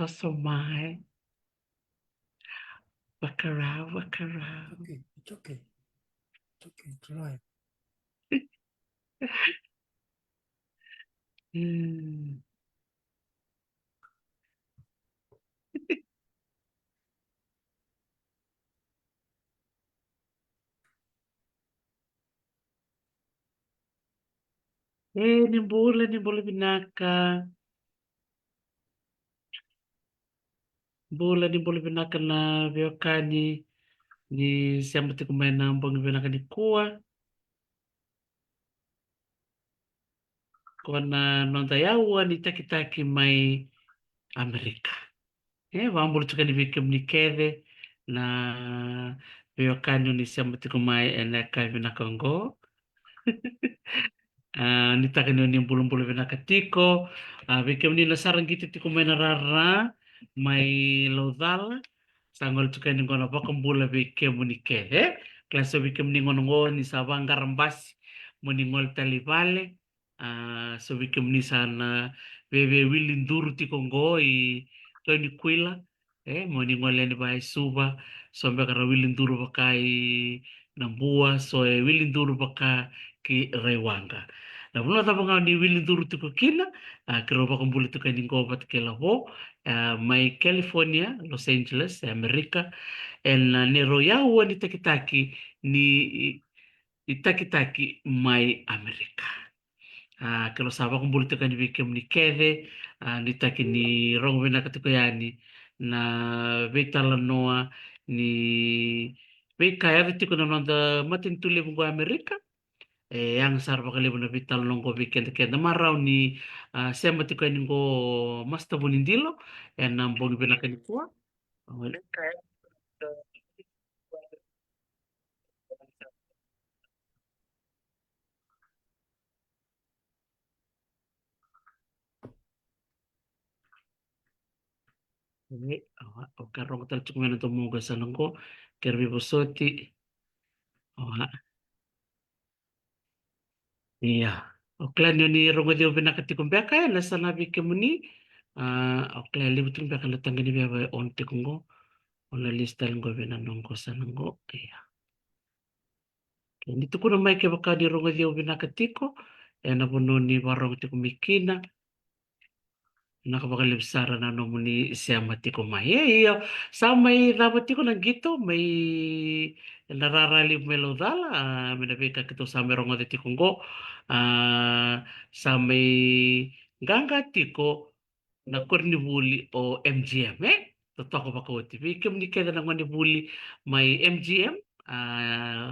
Tosomai. Wakarau, wakarau. It's okay. It's okay. It's right. Ni bula binaka. Bula ni bula binaka na viokani ni siamba tikumena mbongi binaka ni kuwa. Kona nonda yaua ni taki mai Amerika. Wambulu tuka ni vikem ni kede na viokani ni siamba tikumai eneka binaka ngo. Nitaka ni mbulu binaka tiko. Vikem ni nasarang gitu tiko mai narara mai laudala. Sangol tuka ni ngona pakambula vikem ni kede. Klasa vikem ni ngonongo ni sabanga rambasi. Moningol talivale. So vikem ni sana bebe wilinduru tiko ngo I ni kuila. Moningol ni ba suba. So mbekara wilinduru bakai nambua. So wilinduru baka ki rewanga. Na vuna tapanga ni wilinduru tiko kila. Kiro pakambula tuka ni ngo batkela ho. Mai California, Los Angeles, Amerika. Nero yaua ni takitaki ni itakitaki mai Amerika. Kalau saba kumbuli tuka ni vikem ni kede, ni taki ni rongo vina katiko yani, na vitala noa ni vika ya vitiko na nanda matin tuli mungo Amerika, yang sarva kalibu na vitala nongo vikenda kenda marau ni sema tiko yani ngo masta bunindilo, na mbongi vina kanikuwa. O karong tal cukumen to mo gasan ko kerbi bosoti. Iya. O klan ni rongo dio binakati kumbeka na sanabi kemuni. O klan libutung beka latang ni beba onte kungo. Ona lista ngo bena nongko sanango. Iya. Ni tukuna mai ke baka di rongo dio binakati ko. Na puno ni warong te kumikina. Nakapagalipisara na no muni siya matiko mai. Iyo, sa may ramatiko ng gito, may nararali melodala, minabika kito sa merong oditi konggo, sa may ganga tiko na kornibuli o MGM, Totoo ba ko TV? Kim ni kaya na nibuli may MGM,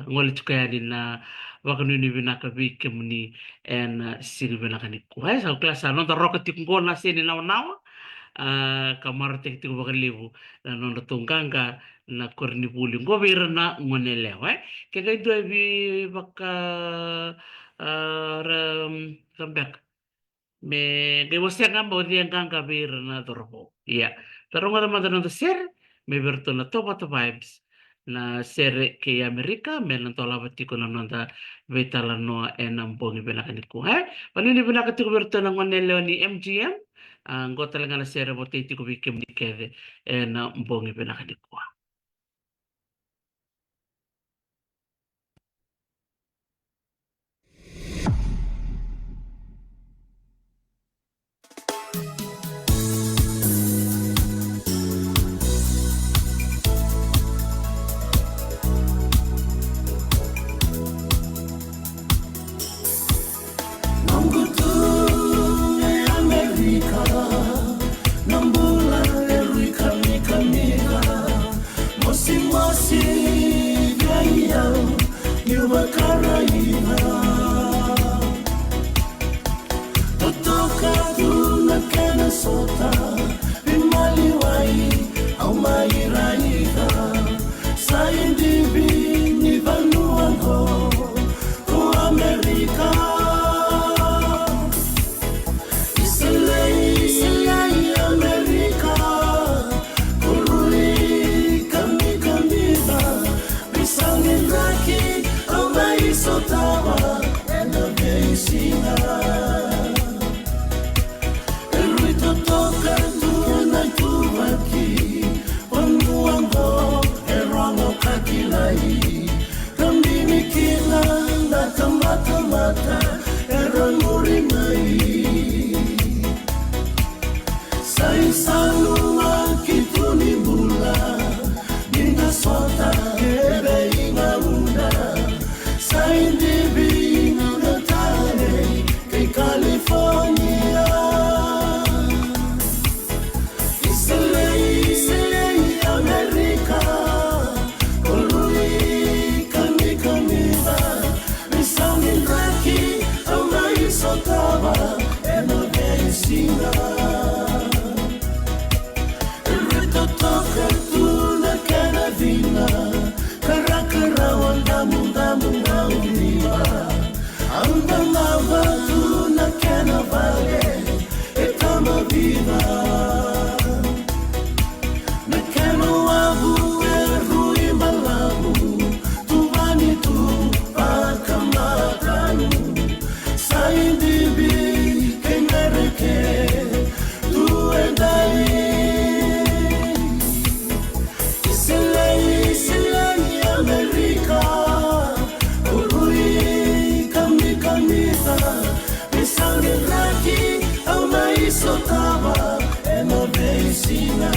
ngolit kaya din na waka ni binakabi kim ni en siri binakani ko. Sa klasa no rocket ko na sini nawa kamar tek tik bakalibu na no tunganga na kornibuli ngobira na ngonelewa. Kaya ito ay baka rambek me gawasya nga mo diyan kang kabir na torpo. Iya. Pero nga naman tanong to sir, may berto na to vibes na sere kay Amerika meron to labati ko na nanda vetala no enambong ibinakanik ko. Panini binakati ko berto ng manelo ni MGM. Ang go talaga na sere mo titi ko bikim ni kede enambong ibinakanik ko. vecina.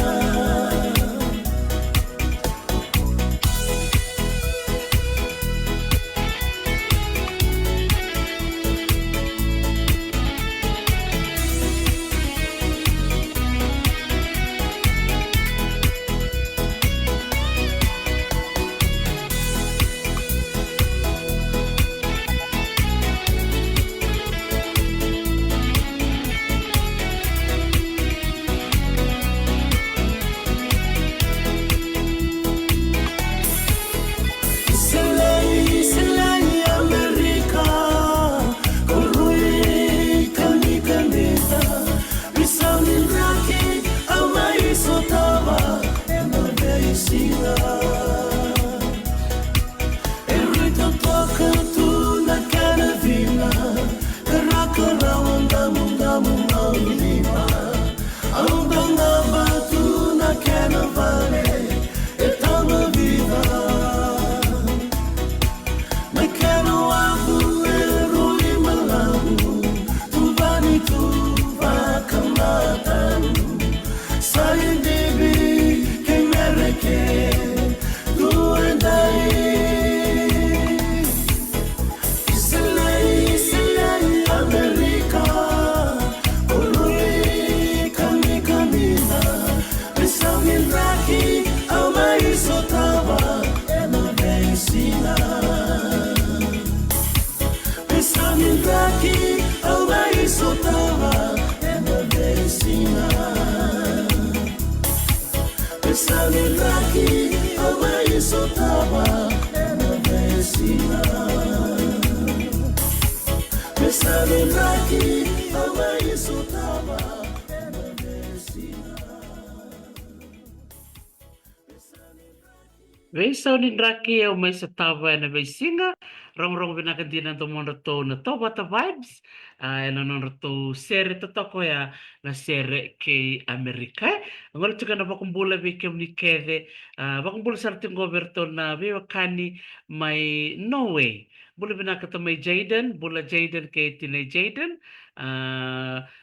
Veisau ni draki au mai sa tava na veisinga, rong vinakadina to mon rato na Tobata Vibes, na non rato sere totoko ya na sere ke Amerika. Ngol tuka na bakumbula vi ke unikede, bakumbula sarting goberto na viwakani mai Norway. Bula vinakata mai Jaden, bula Jaden ke tine Jaden,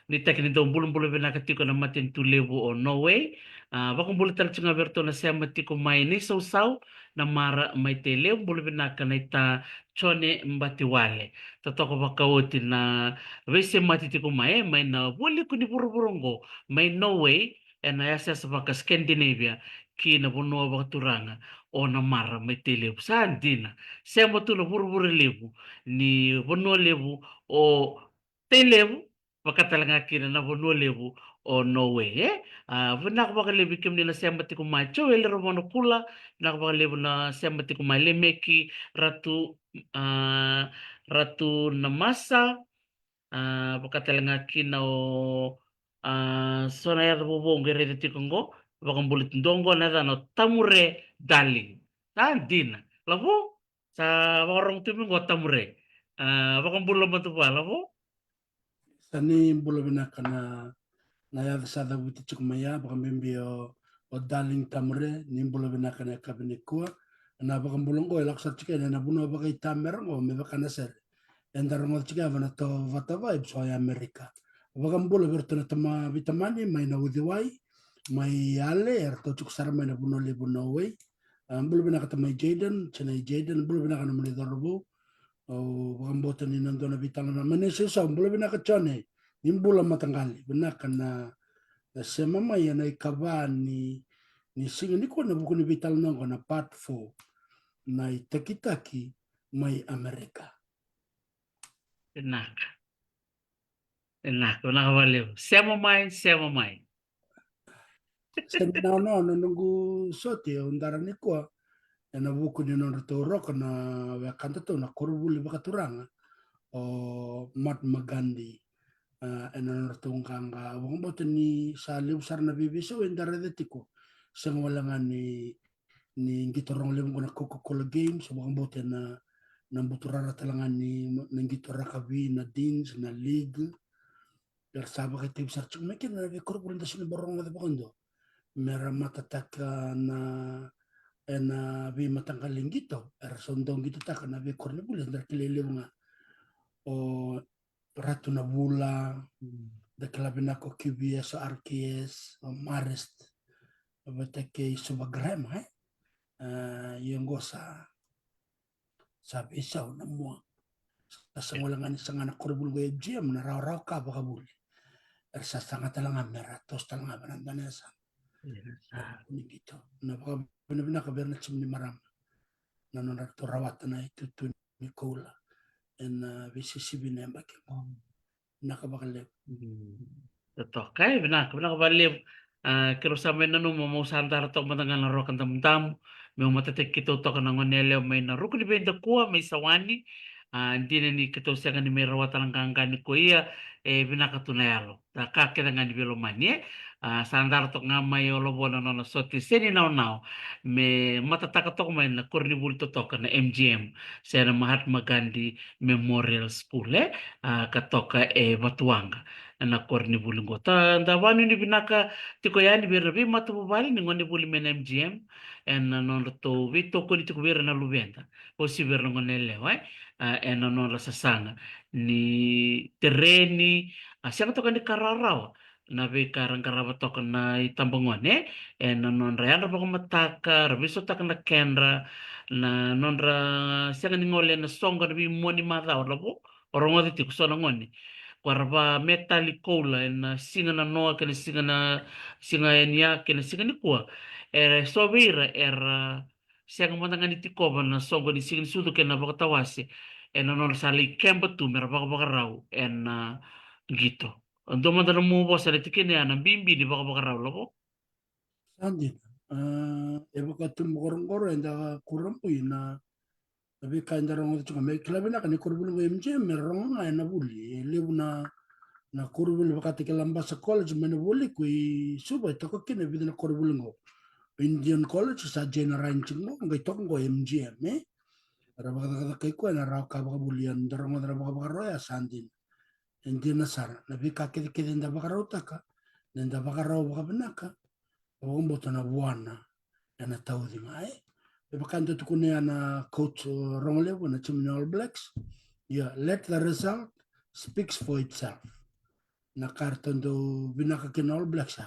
ni takin do bulum bula vinakatiko na matin tulevu o Norway. Bakumbula talcunga verto na siya matiko mai ni sau na mara mai te leo bulu binaka na ita chone mbati wale. Tatoko wakauti na vese mati tiko mai na wali kuni burongo mai Norway na yasa sa waka Scandinavia ki na bunua wakaturanga o na mara mai te leo. Saan dina. Siya matu na buru lebu ni bunua lebu o te leo wakatalanga kina na bunua lebu o Norway. Vuna ko bakalebi kim nila siya mati kumacho ele romono kula nakapakalibo na siya mati kumaile meki ratu namasa pagkatalanga kinaw sona yata bubong gere tikongo bulit ndongo na no tamure daling din labo sa warong tumingo tamure bulo matuwa labo Sani bula binakana na yada sada wuti chukumaya bakamimbi o darling tamre ni bula binakana kabinikua na bakambulongo elaksa chika na buno bakai tamerango me bakana ser endarango chika vana to vata vibes o Amerika bakambula bertona tama vitamani mai na udiwai mai ale erto chuk sarma na buno le buno way bula binakata mai Jaden bula binakana mani dorbo o bakambota ni nandona vitalana manese sa bula binakachone nimbula matangali binakana sema mai na ikava ni singa ni kona buku ni vital nango na part 4 na itakitaki mai Amerika. enak nakawaliw sema mai Sena no nungu sote undara ni kwa na buku ni non toro kana wakanta to na korubuli bakaturanga o Mahatma Gandhi non tungkanga wong bote ni sa liusar na bibiso indara detiko sang wala ni gitorong lem ko na Coca-Cola games wong bote na buturara talangan ni gitora kabi na deans na league dar saba kay tib sarchuk mekin na korubuli da sinibarong na bakando mera matataka na vi matangkaling gito er sondong gito taka na vi kornebuli dar kilele nga o ratu na bula Declare ko QBS, RKS, Marist, Beteke Subagrema, yung go sa isaw na mo. Sa ngulangan isang anak kurbul go GM na raw ka baka buli. Sa sanga talang amera, tos talang amera danesa. Ni gitu. Na baka binaka berna chimni maram. Na nona to rawat na itu ni kola. En VCCB na baki mo. Nakabakal. Betul, kaya benar balik kiro sa men nanu mo sandar to matangan na rokan tam may matatek kito to kanang nele may na rukni benda kuwa may sawani hindi na ni kito siya ni may rawatan ang kangkani ko iya binakatunayalo ta kakita nga ni bilomanye sandar to nga may olobo na no soti seni now me matataka to may na kurni bulto to kana MGM sa Mahatma Gandhi Memorial School katoka Batuanga na korni bulungo ta ndawani ni binaka tiko yani birabi matu bali ni ngoni buli men MGM en non to vito ko tiko bira na lubenda o si bira ngone lewa en non la sasanga ni terreni siapa to kan di kararaw na be karang karawa to kan na itambongone en non rayana ba mataka rabiso tak na kendra na non ra siapa ni ngole na songa bi moni mata labo orongo tiko so ngoni warba metali kola na singa na noa kena singa enia kena singa ni kua era sobira era siang matanga ni tikoba na sogo ni singa ni sudu kena baka tawasi ena non sali kemba tu mera baka rau ena gitu untuk mantara mu bosa le tikene ana bimbi di baka rau loko Sandi. Ebo katum korong enda kurang na tapi kain darang itu cuma klabi na kan kurbul go MGM merong na buli lebu na kurbul bakati kelamba sa college mena buli kui suba to ko kene bidina kurbul go Indian College sa general mo ngai to go MGM ra bakata kai ko na ra ka baka bulian darang dara baka roya sandin Indian sar na bi ka kede kede nda baka rota ka nda baka raw baka benaka o mboto na buana na taudi mai Bakanta tukune ana coach Rongle na team All Blacks. Yeah, let the result speaks for itself. Na karton do binaka kin All Blacks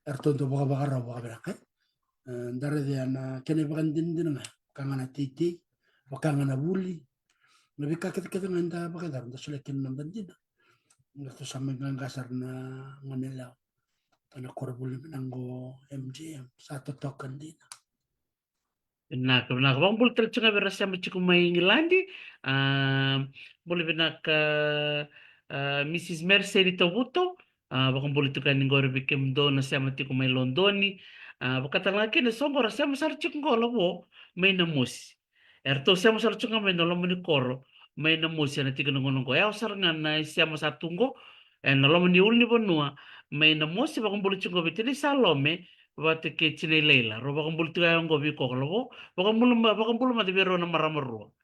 Karton do baka raw baka binaka. Dare dia na kene bakan din na kangana titi, bakangana buli. Nabi kakit kita nganda baka dar da sulekin nan din. Ngato sa mga gasar na Manila. Ana korbuli nango MGM sa totokan din. Benak bang bul tel cunga berasa macam mai ngilandi boleh benak Mrs. Mercy di Tobuto bakang boleh tu kan ngor bikem do na siya mati mai Londoni bakata lagi na songo rasa masar cunga bo mai namus erto siya masar cunga mai nolong mani koro mai namus ya nanti kena ngonong ko ya usar ngana siya masar tunggo nolong mani ulni bonua mai namus bakang boleh cunga bitili salome Wate ke chine leila ro bakang bul tuya ngo bi ko lo bakang bul ma de bero na maramaro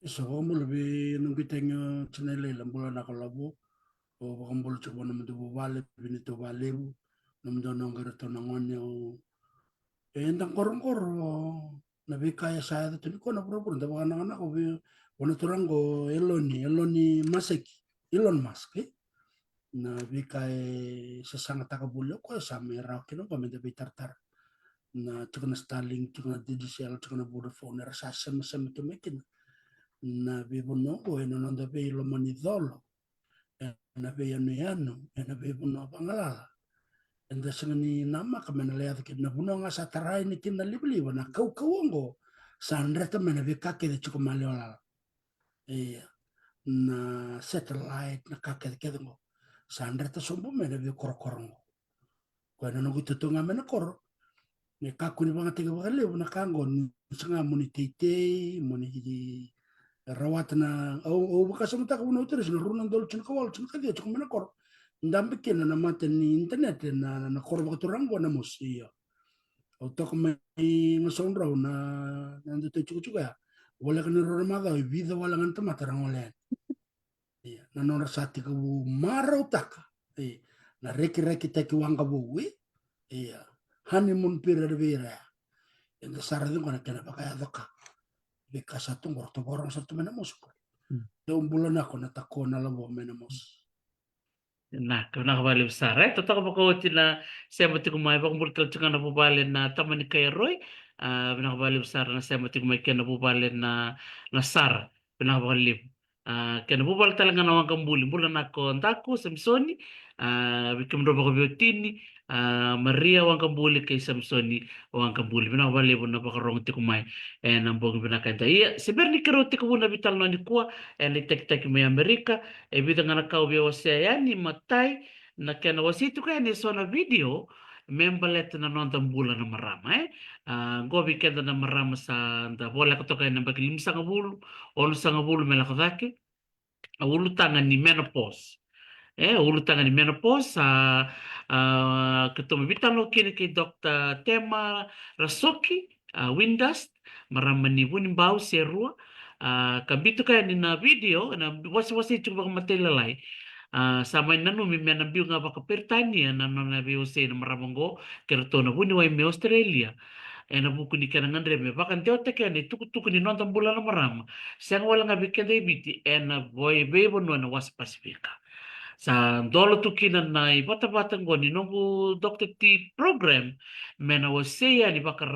So mo lebih nung kiteng chinele lambola na kalabo o bakambol chubo na mdu wale binito wale na mdu nang garato na ngone o endang korong na bi kaya saya tu ko na puro da baka na ko bi wala turango eloni maseki Elon Musk na bi kay sa sanga takabulo ko sa mera kino pa meda bi tartar na tukana Starlink tukana digital tukana Vodafone na sa sama to mekin na vivono ko eno nanda be lo manidolo na be yano na be buno bangala enda sengani nama kamena lea ke na buno nga sa tarai ni kin na libli na kau kawango sandra ta mena be kake de chuko maliola na satellite na kake de kedengo sandra ta sombo mena be korokorongo ko na no gutu nga mena koro ne kaku ni banga tega bale na kango sanga moni tete moni rawat na o baka sa mata kuno terus na runan dol chen kawal chen kadia chuk mena kor ndambe ken na mata ni internet na kor baka turang na musia o tok mai ngasong raw na nando te chuk chuk ya wala kan ro ma da vida wala ngan ta mata rang wala na nora sati ku maro taka na reki te ki wanga bu wi honeymoon period vera en sarado ngana kana baka ya doka Bika satu ngorto borong satu menemos ko. Yung bulan ako natakon na labo menemos. Nah, kau nak balik besar, Tetap apa kau tina saya mati kumai, bang bulkal cakap nak balik na taman ni kaya roy, nak balik besar na saya mati kumai kena balik na sar, nak balik. Kena bubal talaga na wang kambuli, bulan ako antaku, Samsoni, bikim roba ko biotini, Maria wang kambuli kay Samsoni wang kambuli, nak balik na pakarong ti kumai, nang bong binakanta. Iya, sebenarnya kero ti kumuna bital no ni kuwa, ni tek-tek may Amerika, bida nga nakaubiwasya yan ni matay na kena wasitu kaya ni sona video membalet na nonton bulan na marama gobi kenda na marama sa da bola ko to kaya na bagilim sa ngabulu ono sa ngabulu melakadake ulu tangan ni menopause ulu tangan ni menopause ketemu bitalo kini ki Dr. Tema Rasoki Windust marama ni bunin bau serua kabito kaya ni na video na wasi-wasi chuba matelalay sama nanu mi mena biu nga baka pertanian nanu na biu se na maramongo kerto na buni wa me Australia na buku ni kana ngandre me baka teo te kani tuku ni nonton bulan na marama siang wala nga bikende biti na boy bebo no na was pasifika sa dolo tu kina na bata-bata ngoni nungu Dr. T program mena wasea ni baka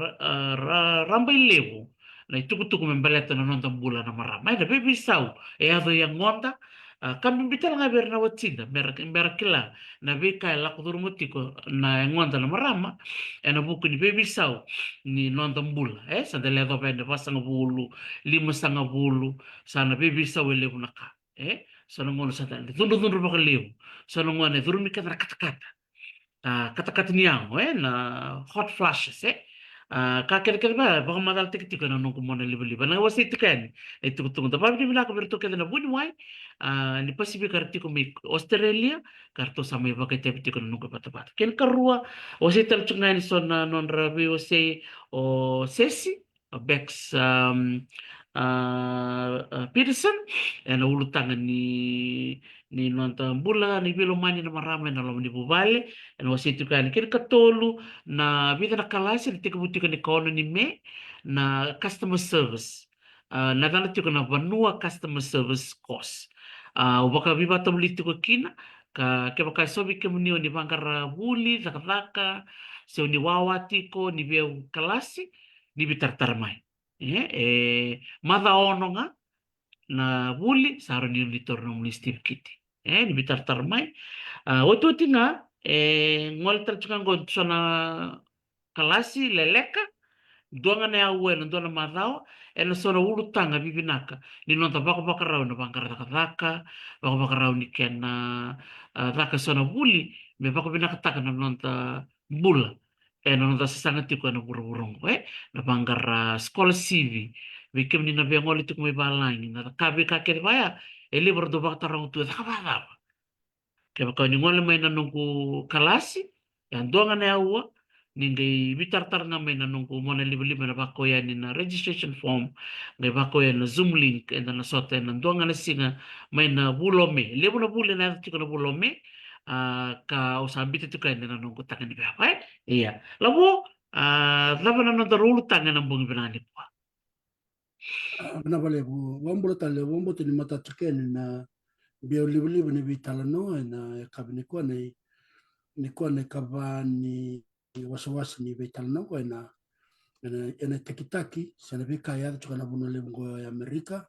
rambay levo na ituku-tuku membaleta na nonton bulan na marama na baby saw ado yang ngonda kami bital nga ber na watsinda ber kila na bika la kudurumutiko na ngonda na marama na buku ni baby saw ni nonton bula sa dele do pende pasang bulu lima sanga bulu sana baby saw levo na ka sono ngono sa tanda tundu pa kaliw sono ngono durumi ka na kata-kata kata-kata niyango na hot flashes kakir-kir ba baka madal tik-tik na nung kumona liba-liba na wasi tikan ito kutong da pabi na kaberto kada na bunway ni Pacific karti ko may Australia karto sa may bagay tepti ko nung kapatapat ken karua wasi tal chung ni son na non rabi wasi o sesi Bex Peterson na ulutangan ni nonton bula ni bilumani na marami na lam ni bubale na wasi tikan ken katolu na vida na kalasi na tika butika ni kono ni me na customer service na dana tika na vanua customer service course ubaka biba tabli tika kina ke baka sobi ke munio ni bangkara buli zaka se ni wawa tiko ni beu kalasi ni bitar tarmai mada ono nga na buli saro ni torno ni Steve Kitty ni bitar tarmai oto tinga ngol tercukan gon sona kalasi leleka donga na yawe na dona madao na sona ulu tanga bibinaka ni nonta baka rau na bangkara daka baka rau ni kena daka sona buli me baka binaka taka na nonta bula na nonta sasanga tiko na burung na bangkara sekolah CV bikim ni na bengol itu kumay balangi na kabe kakere baya libro do baka tarang tu daka kaya baka ni ngole may nanungku kalasi yan donga na yawa ningai bitar-tar nga may nanungku mo na liba-liba na bako yan na registration form ngay bako yan na Zoom link and na sote na donga na singa may na bulome libo na buli na tiko na bulome ka usabi tito kaya na nanungku tangan ni bapa iya labo labo na nandarulo tangan ng bungi binani po Nabale bu wambulo tale wambo tini mata chukeni na bio libu ni vitala no na kabini kwa ni kwa ni kaba ni wasiwasi ni vitala no kwa ena tekitaki sana vika ya chuka na buno lebu ya Amerika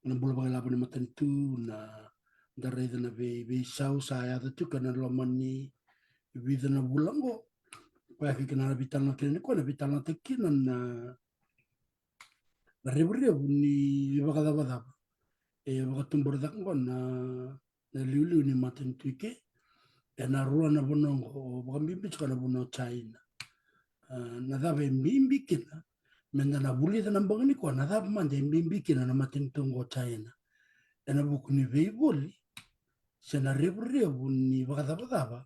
na bulo baga labu ni matentu na dareda na be sau sa ya chuka na lomani vida na bulango kwa kikina na vitala no kini kwa na vitala no tekina na rebu ni baga daba wakatumbor da ko na liu ni matentu ke na rua na bonongo bambimbi chuka na bono China na dave mbimbi kina menda na buli da nambangani ko na dave mande mbimbi kina na matentungo China na buku ni veiboli se na rebu ni wakadaba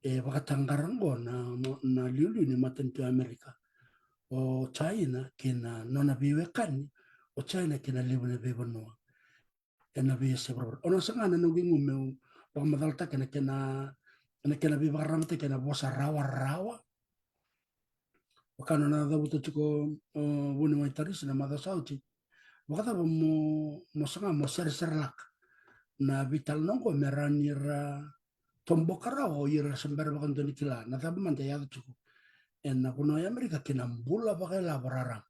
wakatangarango na liu ni matentu Amerika o China kina nona biwekani o China kina liu ni veibonoa na via sebro ono sangana no gingu meu pamadalta kena bi baramte kena bosa rawa wakano na dabuto chiko buni maitaris na mada sauti wakata mo sanga mo ser lak na vital nongo meranira tombo karao ira sembara bakan toni kila na tabu man ya tuku en na kuno ya Amerika kena bula bakai la bararang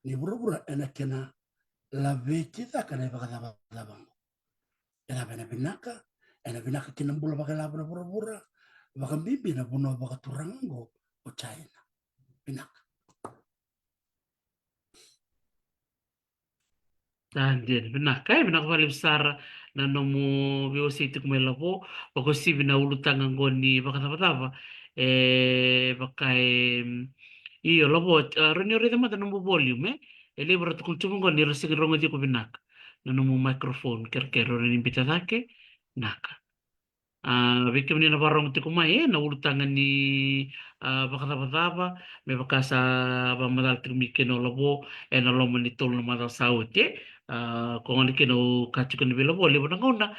ni bura ena kena la vetita kana bakata bang ena binaka kena bula bakai la bura bakan bibi na buno bakaturango o China binaka Tandir, benar kai benar vale besar na nomu biositi kumela po pako si bina ulutang ang goni baka tapa bakai iyo lobo reni ori mata nomu volume ele berat kulcum goni rasi rongo di ko binak na nomu microphone ker reni bitadake naka Bikam ni na barong ti kumai na urutangan ni bakata-bataba me bakasa ba madal trimike no lobo na lomo ni tol no madal saute ko ngani ke no kachu ni belo bole bona ngona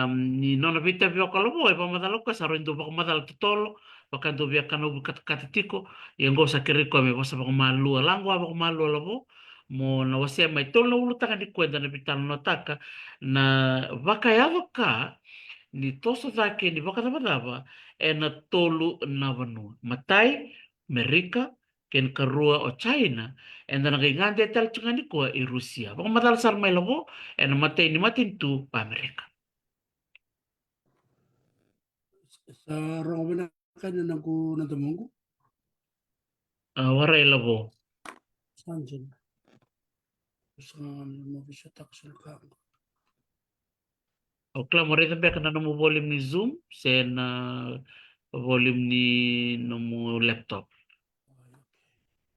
ni nona vita vio ka lobo e pa madal ka saro ndo ba madal tolo bakanto via kanu kat tiko yengo sakere ko me basa ba malu langwa ba malu lobo mo na wase mai tol no urutangan di kwenda na vital no taka na vakayava ka ni toso take ni wakatawadava e na tolu na vanua. Matai, Amerika, ken karua o China, e na ngande tal chungani kua i Rusia. Waka matal sar mai lavo, e na matai ni matin tu pa Amerika. sa rongo binaka na naku natamungu Warai lavo. sanjin sa mabisa taksul ka O kla mo rita beka na nomu volume ni Zoom, sen volume ni nomu laptop.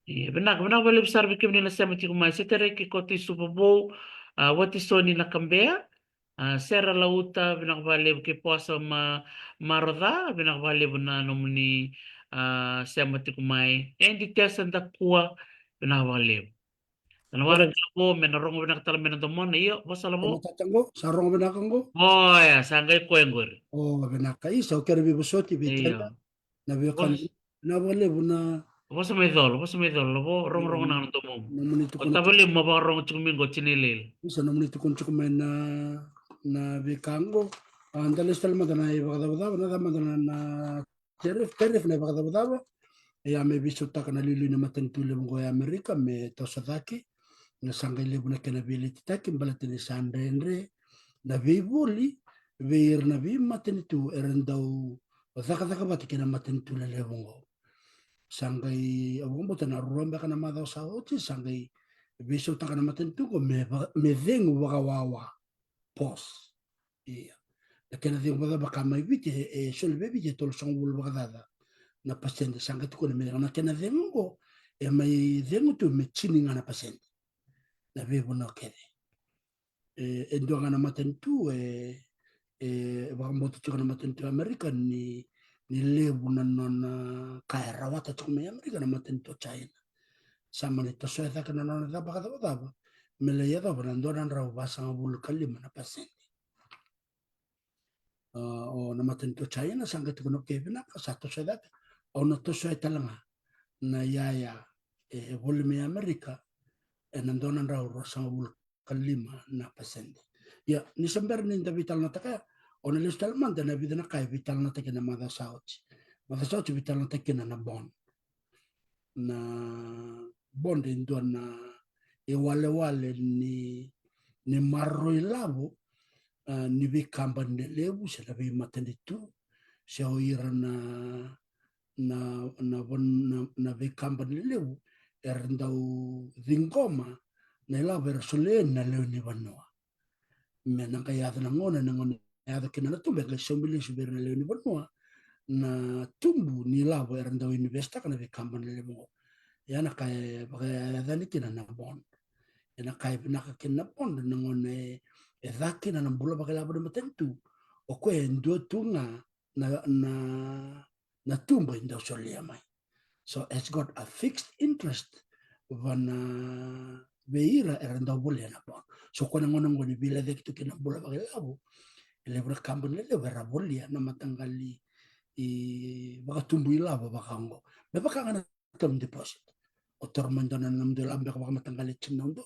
Iya, benar boleh besar bikin ni nasa mati kumai. Setere ki koti Super Bowl, wati Sony na kambea, sera lauta benar boleh ke puasa maroda, benar boleh benar nomini sa mati kumai. Yang detail senda kuah benar boleh. Dan wara kalabo menarong benar talam benar tomon, iyo basa labo. Natatango, sa rongo binakango. Oh ya, sangai kuenggur. Oh, binaka isa o kere bibusoti bitala Iya. na bikan Bos, na wale buna bos medol, labo rong na tomom. na munito O kono tabali mabarong chumingo chinilil. isa na munito kono chukumen na bikango andalis talma na ibagdabada na dama na terif na ibagdabada ya me biso taka na lili na matentule mo ya Amerika me tosadaki na sangai lebu na kenabili titaki mbalatini sanrenre na vibuli veir na vi matenitu erendau zaka bati kena matenitu le lebongo sangai abombo tana rumba kana madao saoti sangai biso taka na matenitu ko me vengu wakawawa pos iya kena vengu bada baka mai viti e sol bebi je tol songul bakadada na pasende sangai tuko na me kena vengu e mai vengu tu me chini ngana pasende na vebu no kede e ndonga na matenitu wakamoto chika na matenitu Amerika ni lebu na nona kaya rawata chika me Amerika na matenitu China sama ni toso esa kana nona daba kada daba mele ya daba na ndona rawa basa ngabulu kalima na pasende o na matenitu China sanga tuko no kevina sa toso esa o na toso esa langa na yaya volume Amerika na ndona rawa basa ngabulu kalima na pasende ya ni sambar ni vital na taka ona listal manda na vida na kai vital na take na mada sauti vital na take na bond na bond ndo na e wale ni marro ilavo ni vi kamba ne lebu se la vi matenditu se oira na vi kamba ne lebu erndau dingoma na ilavo era sole na leo ni vanoa me na kaya na ngona ada kena na tumbe ngai sombili subir na leoni bonua na tumbu ni lavo era ndau investa kana ve kamba na lemo ya na kai ada ni kena na bond ya na kai na ka kena bond na ngone e daki na bula ba lavo de matentu o ko endo tunga na tumbo indo solia mai so it's got a fixed interest vana veira era ndau bule na bond so kona ngone bila de kitu kena bula ba lavo ele bra kamba le vera bolia na matangali baka tumbu ila bakango me baka na term deposit o tormandana nam de lambe baka matangali chinando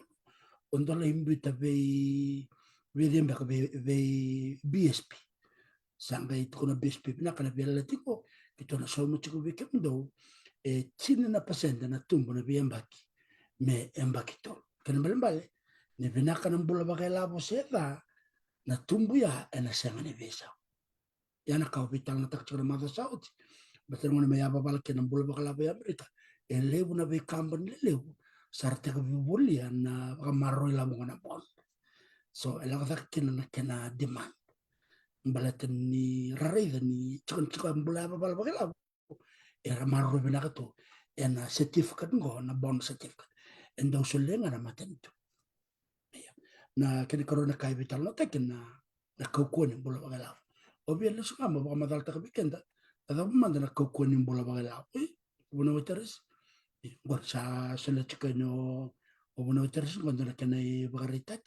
ondo la imbita ve dembe be BSP Sangay ito ko na BSP na kanabila tiko ito na so mo tiko bikem do chini na pasenda na tumbo na biyambaki me embaki to kanabale ne binaka ng bula bagay labo seta na tumbo ya na senga ni visa yana ka hospital na takcho na mother south betul mo na may ababal ng bula bagay labo ya Amerika lebu na be kamban lebu sarte ka bibuli na kamaro labo na bon so ela ka kina demand balatan ni rarida ni chikan bula babal bagay labo era marro binaka to na certificate ngo na bond certificate and daw sulenga na matento na kini karon na kay vital no tekin na kaukuan yung bola bagalaw obvious na suka mo baka madalta ka bikenda ada man na kaukuan yung bola bagalaw buno teres gor sa sala chika no buno teres cuando na kanay bagaritak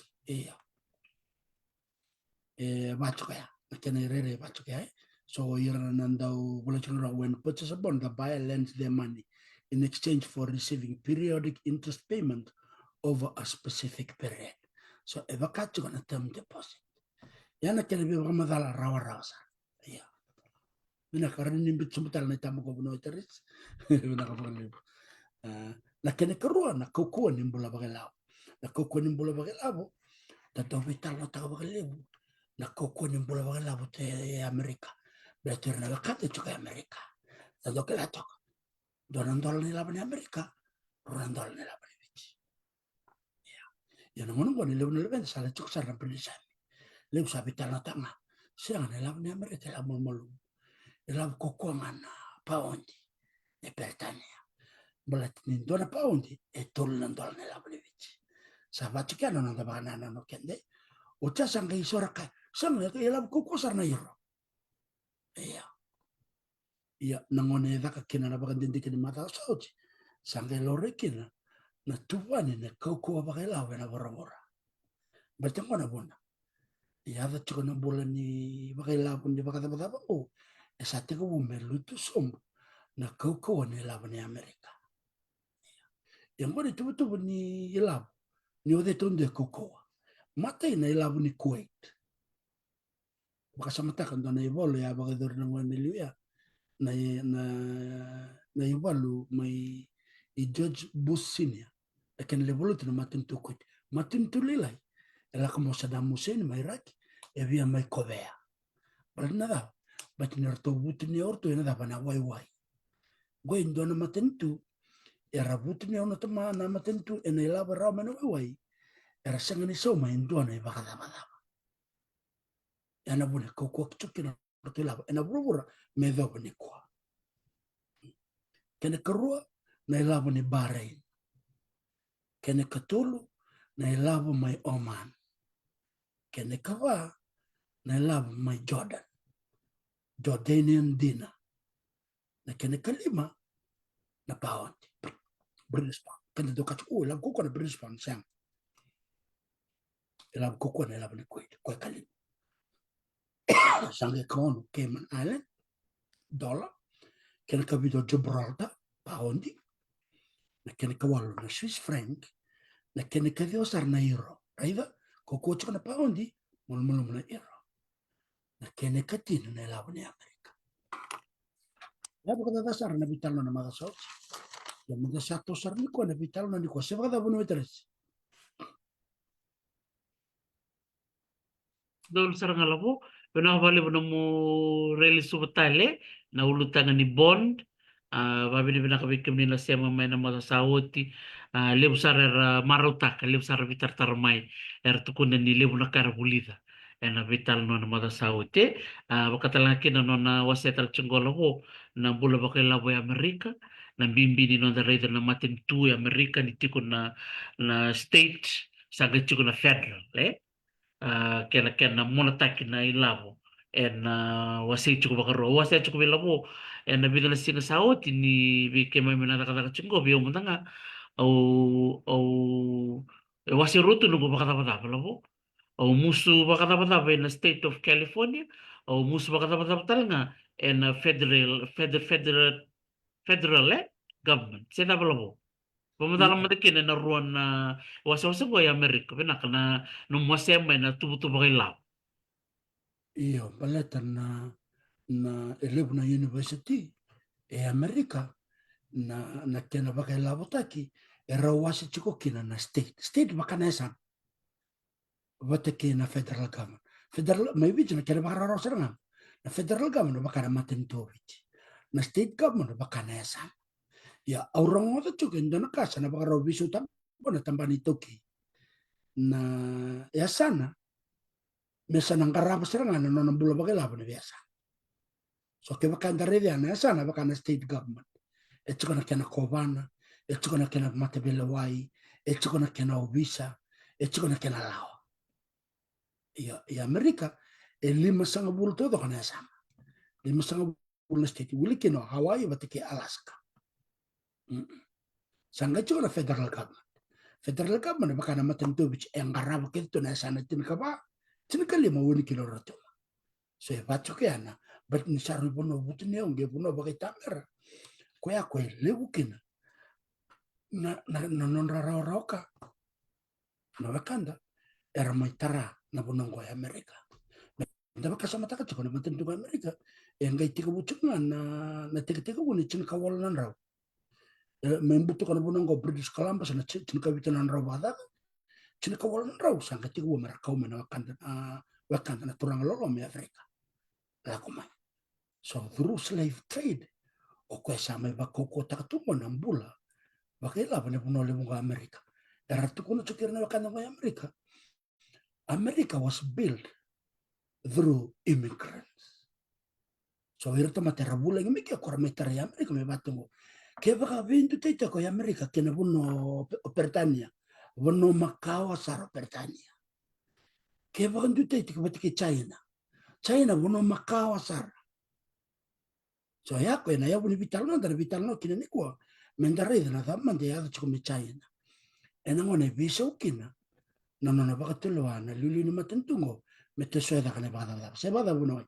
bacho kaya kanay rere bacho kaya so yara nandaw bola chika when purchase a bond the buyer lends their money in exchange for receiving periodic interest payment over a specific period. So eva kacho na term deposit. Yana kene be madala rawa sa. Yeah. Bina karan nimbit sumutal na tamo ko buno iteris. Bina ka pagalibo. Na kene karua na kokua nimbula bagalaw. Na kokua nimbula bagalaw. Tato vital na taga bagalibo. Na kokua nimbula bagalaw te Amerika. Better na lakate chuka Amerika. Tato kelatok. Donandol nila ni Amerika. Donandol nila ni Vici. Yan ang unang lew na lewen sa lechok sa rampilisan. Lew sa vital na tanga. Siya nga nila ni Amerika la mulmulum. Nila kukuangan na paundi ni Britania. Balat ni dona paundi tol nandol nila ni Vici. Sa Vaticano nang tabana na no kende. Ucha sang kay sora ka. Sang nga ila kukusar na euro. Iya nangone da ka kinana bagan dindi kini mata sauti. Sang kay lore kina na tuwani na kaukuwa bakilaw na bora-bora. Berarti ko na buna. Iya da chuko na bulan ni bakilaw kundi bakataba o. Esate ko bumeluto sombo na kaukuwa ni laban ni Amerika. Yang ko tubo ni ilaw ni ode tunde kaukuwa. Matay na ilaw ni Kuwait. Baka sa mata kan na ibolo ya baka dur ng waniliya na ibalo may i-George Bush Senior. Akan level itu matin tukut matin tulilai ela como Saddam Hussein mai Iraq e via mai Korea balna da batin orto butni orto ena da bana wai go indona matin tu era butni ono tama na matin tu ena ela bara mena wai era sangani so mai indona e baka da bada ena bune ko chukina orto la ena burubura me do ni kwa kene kerua na ela bune Bahrain kene katulu na ilabu mai Oman. Kene kawa na ilabu mai Jordan. Jordanian dinar. Na kene kalima na pound. British pound. Kene dokat ilabu kuko na British pound siyang. Ilabu kuko na ilabu ni Kuwait. Kwa kalima. Sange krono Cayman Island. Dollar. Kene kabido Gibraltar. Poundi. Na kene kawalo na Swiss franc. Na kene kadiosar na euro. Aida, kukucho na paundi, mulmulum na euro. Na kene katino na ilaw ni Amerika. Ya baka dasar na vital na mga sauce. Ya mga sato sar ni ko na vital na ni ko. Seba kada buno iteres. Dol sarang alabo, pinakabali mo na mo release subtale, na ulutangan ni Bond, babi ni pinakabikam nila siya mamay na masasawoti, lebu sarar marutak, lebu sarar vitar tarmay, tukunan ni lebu na karabulida, na vital no na masasawoti, bakatalaki na no na wasetal tsunggolo ko, na bula bakilabo ya Amerika, na bimbini no na raider na matin tu Amerika, ni tikon na state, sagay tikon na federal, kena monataki na ilavo wasi chuko bakaro wasi chuko bilabo bidala sina saoti ni bi kema mina kata chungo bi umtanga au wasi rutu nugo bakata bata labo au musu bakata bata in the state of California au musu bakata bata talanga in federal government sena labo Pamadalang matakin na naruan na wasa-wasa ko ay Amerika. Pinaka na nung masema na tubo-tubo kay lab. Iyo baleta na elevu na university Amerika na kena baka lavo taki wasi chiko kina na state baka na esa bate kina federal government federal maybe na kena baka raro seranga na federal government baka na maten tovich na state government baka na esa ya orang wata chiko indana kasa na baka raro visu bona tambani toki na ya sana mesa nang karapa seranga na nona bula baka lavo na biasa so ke baka ndare dia na sana baka na state government it's gonna kena kovana it's gonna kena matebele wai it's gonna kena obisa it's gonna kena lao ya Amerika lima sanga bulu todo kana sama lima sanga bulu state wili kena Hawaii batike Alaska sanga chona federal government baka na matentu bich engaraba kito na sana tin kaba tin kalima woni kilo roto so e bacho ke ana but ni saru bono butne onge bono baka tamera ko lewu kina na non roka na wakanda era maitara na bonongo ya Amerika ndaba kasama taka chiko na matentu ya Amerika engai tika buchunga na tika woni chin kawal nan raw membuto kana bonongo British Columbus na chin kawita nan raw bada chin kawal nan raw sanga tika wo mera kaw mena wakanda na turang lolo me Afrika la kuma so through slave trade o kwa sama ba koko takatungo na mbula bakela bane bunole bunga Amerika era tukuno chukirna wakanda ya Amerika America was built through immigrants. So irto materabula ngi miki akora metara ya America me batungo. Ke baka vindu tete ko ya America ke na buno Pertania. Buno Macau saro Pertania. Ke baka ndu tete ko batike China. China buno Macau sar. So ya ko na ya buni vitalno dar vitalno kinene ko. Mendare na damman de ya chiko me China. Enangone visa ukina. No baka tuloa na lulu ni matentungo mete soeda kana bada se bada buno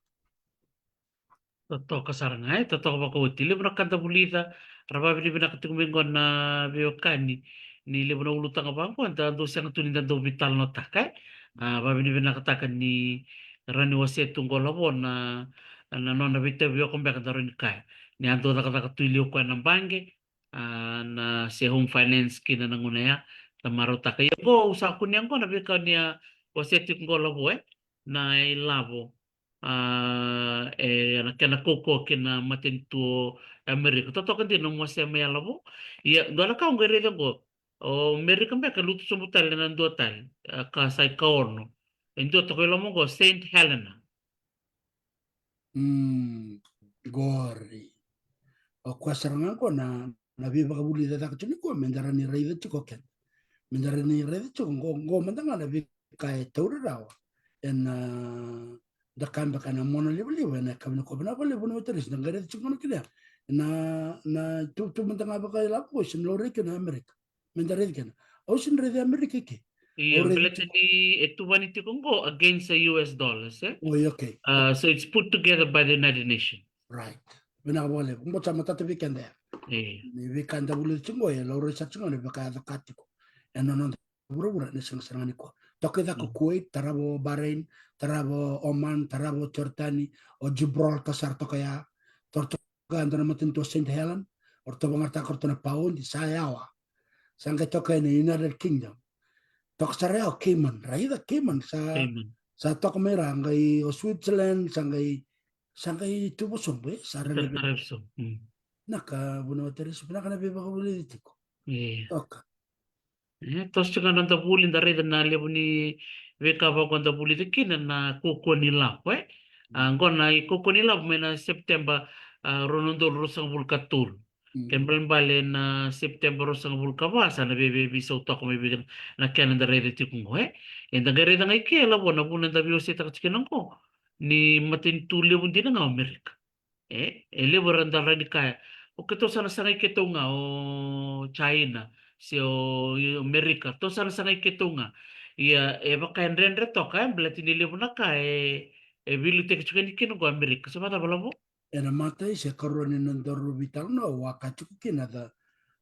Toto kasarangai, toto bako utili bro kanta bulida, raba bini bina katumingo na biokani, ni libo na ulutang abangko, anta do siyang tunin na do vital no takay, ba bini bina katakan ni rani wase tunggo labo na nona bita biyo kong baka daro ni kaya. Ni ando na katulio ko ng bange, na si home finance kina nangunaya, tamaro takay. Yo, usa ko niyan ko, nabika niya wase tunggo labo na ilabo. Kena koko kena matentu Amerika toto kan dino mo se me alabo ya do la ka ngere go o Amerika me ka lutu so mutal na do tal ka sai ka orno endo to ko lo mo go Saint Helena gori o kwa saranga ko na biba ka buli da ka tuni ko mendara ni rei da chiko ken mendara ni rei da chiko go mandanga na bi ka e tauri rawa en da kamba kana mono libu na kabna ko bana bole bono teris na ngare chiko no kile na tu mandanga ba ka la ko sin lore ke na Amerika mendara ke na o sin re de Amerika ke iya belete ni etu vaniti go against the US dollars okay so it's put together by the United Nations right bina bole mo chama tata weekend ni weekend bule chingo ya lore sa chingo ne baka da katiko eno no buru ne sang sarani ko toke da ko Kuwait tarabo Bahrain tarabo Oman tarabo Jordani o Gibraltar sarto kaya torto andana matin to Saint Helen orto bangarta korto na paun di sayawa sangga toke ne United Kingdom tok sareo Cayman raida Cayman sa tok mera ngai o Switzerland sangai tubo sombe sarane naka buno teres naka na beba ko buli ditiko toka tos chika nanda buli da reda na lebu ni veka ba konda buli de kina na koko ni lap ngona i koko ni lap mena September ronondo rosang bulkatul kembal bale na September rosang bulkabasa na bebe biso tok me bebe na kena da reda tikung en da reda ngai ke labo na bunan da biyo seta chikinang ko ni matin tu lebu din nga Amerika lebu randa rani kaya o keto sana sangai keto nga o China si o Amerika to sana sangai keto nga ia baka en reto ka belati ni lebu na ka bilu te chikin kin go Amerika sa mata balabo ena matai se koroni nandoro vital no wakachukina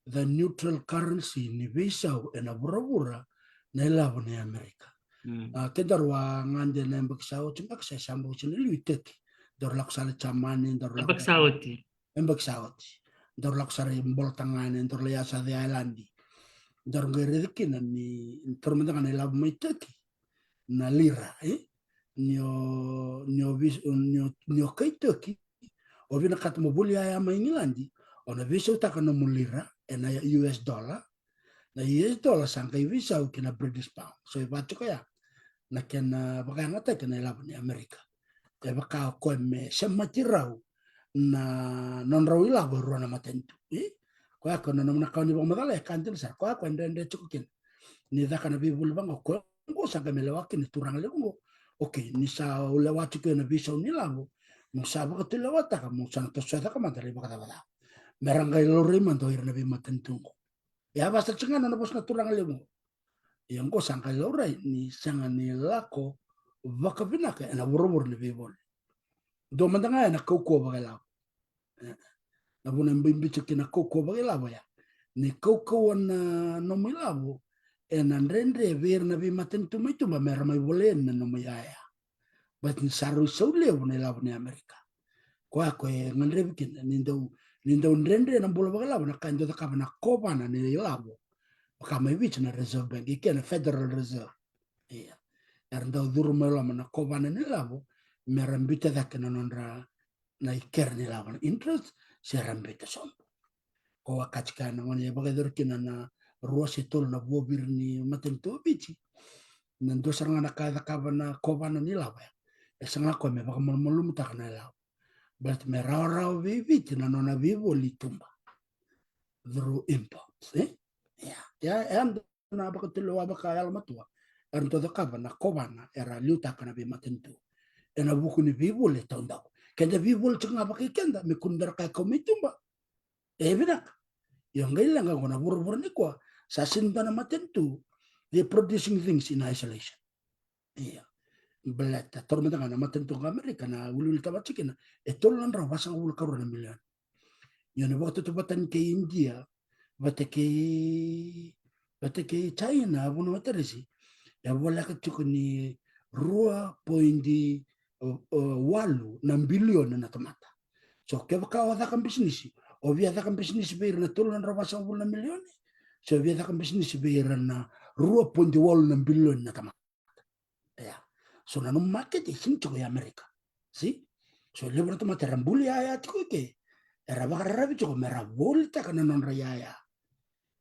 the neutral currency ni visau ena burabura na ilabu ni Amerika Ke darwa ngande na mbaksaw chumbak sa sambo chinili teki dor lak sala chamani dor lak Apagsawati. mbaksaw dor lak sara mbol tangane dor la yasa de islandi dor ngere kina ni tormenta kana lab mai teki na lira nyo kai teki o vina kat mo buli ya mai ngilandi ona viso takana mo lira na US dollar na US dollar sangkai visa kina British pound so ibacho kaya na kena bakanga ta kena lab ni Amerika e baka ko me sematirau na non rawi labo ruana matentu ko ako na namna kauni bang madala kantin sa ko ako ndende chukin ni da kana bibul bang ko sa gamele wakin turang le ngo okay ni sa ulewati ko na bisa ni labo mo sa ba ko lewata ka mo sa to sa ka madali baka da merangay lori man to irna bi matentu ya basta chinga na bos na turang le ngo yang ko sangka laurai ni sanga ni lako vaka binaka na borobor ni bibol do mandanga na koko bagala na buna mbimbi chiki na koko bagala ya ni koko na no milabo na rendre ver na bi matentu mai tu mera mai bolen na no ya bat ni saru saule ni labo ni Amerika ko ako ngandre bikin ni do rendre na bolo bagala na kanjo ka na kopa na ni labo kama hivi na Reserve Bank ikiwa na Federal Reserve ernda durumelo mana kobana ni labo merambita dake na nondra na iker ni labo interest se rambita sombo ko wakachika na ngone bagador kina na ruasi tol na bobir ni matento bichi na dosaranga na kada kabana kobana ni labo sanga ko me baka malum tak na labo but me raw vivi na nona vivo litumba through imports ya na baka tilo baka yal matua ernto da kabana kobana era luta kana be matentu ena buku ni vivo le tonda kenda vivo le tsinga baka kenda me kundar ka komitumba bidak yang gaila nga kona buru ni kwa sa sinta na matentu they producing things in isolation belata tormenta kana matentu ka Amerika na ulul tabachikina tolan ra basang ul karu na milian yone waktu tu batan ke India bate ke China buno materesi ya wala ka tukuni 2.8 bilion na tomata so ke baka wada kan bisnis o via da kan bisnis beir na tulan ra basang ul na milion so via da kan bisnis beir na 2.8 bilion na tomata so na no market hincho ya Amerika si so le bro tomata rambuli ya tiko ke era baka rabi choko mera volta kana non raya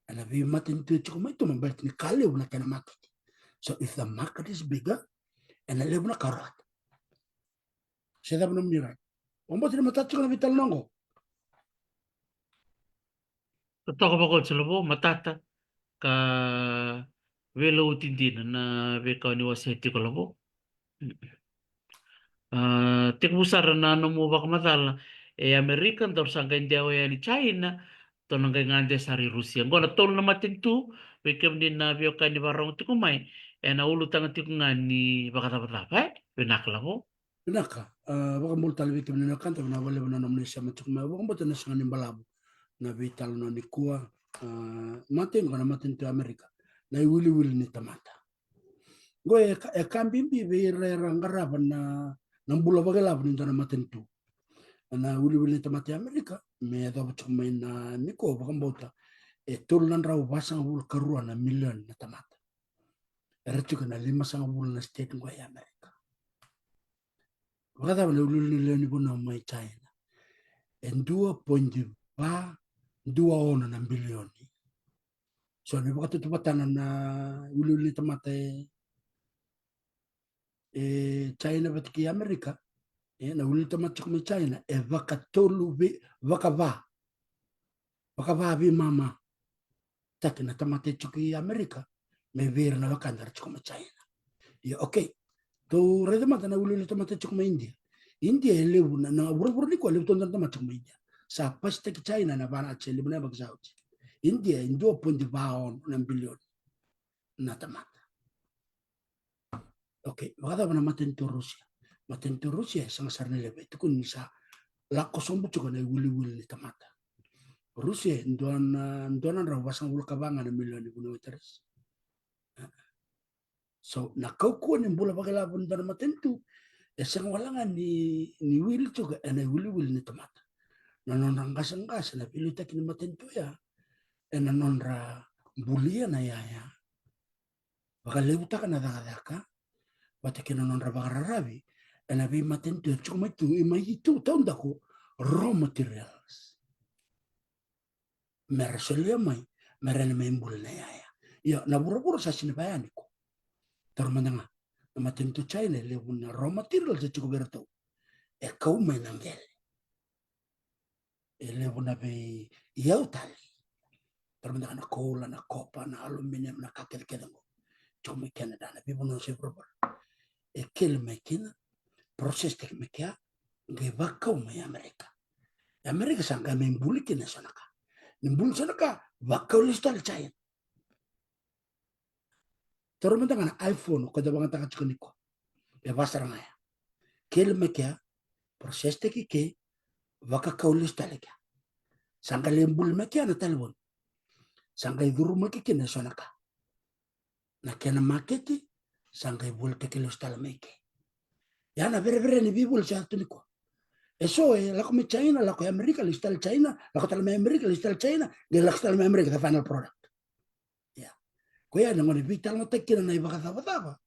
and we matin to choko mai to mbert ni kale una kana market so if the market is bigger and a lebuna karat seda bunum ni right ombo tiri mata choko na vital nongo Totoo ba ko sa labo matata ka velo utindina na veka ni waseti ko labo. Tik busar na no mo baka matala American dor sangka India ya ni China to nang ngande sari Rusia. Ngona tol na matintu wekem din na vio ka ni barong tikumay na ulu tanga tikungani baka dapat binakla ko. binaka baka multa lebi kim na kanta na wale na nomne sa matuk ma baka mbote na sangani balabo na vital no ni kuwa matin kana matin to Amerika na wili ni tamata go kambimbi be rangaraba na nambula bagala ni tana matin to na wili tamata Amerika me da butuk mai na niko baka mbota tulan raw basang wul karua na milion na tamata ertu kana 5 sang wul na state ngo ya Amerika wakata wale wili ni bona mai China en 2.2 na bilioni so ni wakati tupatana na wili tamata China batiki Amerika na wili tamata kuma China vakatolu vakava vi mama taki na tamata chuki Amerika me ver na wakandar chukuma China ya okay to rede mata na wili tamata chukuma India elebu na buru ni ko lebu tonda tamata chukuma India sa pasta ki China na bana chele bana bagzauti India in 2.2 na bilioni na tamata okay wakata wana matento Rusia sang sarne lebe tukun nisa lako sombu chuka na wili ni tamata Rusia ndona ra wasang wul kabanga na milioni kuno teres So nakaukuan ni bula bakilabon da matentu. Esang walanga ni will juga ena will ni tomata. Nanonra ngas na pilita kini matentu ya. Ena nonra bulia na ya. Bakaleuta kana daka. Batakina nonra bakararabi. Ena bi matentu cuma itu ima itu tahun dako raw materials. Merasolia mai merene membul na ya. Ya na bura-bura sa sinabayani ko. Tarumandanga. Na matentu China le raw materials sa cukup bertau. Kau menanggel. Ele buna be iau tali. Terbentuk na coal, na copper, na aluminium, na kakel kedango. Cuma Canada na bibuna se proper. Kel mekina proses tek mekia gebakau me Amerika. Amerika sangka membulikin na sanaka. Nimbul sanaka bakau listal China. Terbentuk na iPhone ko dabangan taka chukuniko. Bebasar ngaya. Kel mekia proses tek ke bakau listal ka. Sangka lembul mekia na telepon. Sangka iduru mekia na sanaka. Na kena maketi sangka ibul tekilo stala meke. Yana vere ni bibul sa tuniko. Eso lako me China, lako Amerika listal China, lako tala me Amerika listal China, de lako tala me Amerika the final product. Ya. Kuya ngoni vital no tekina na ibaka taba.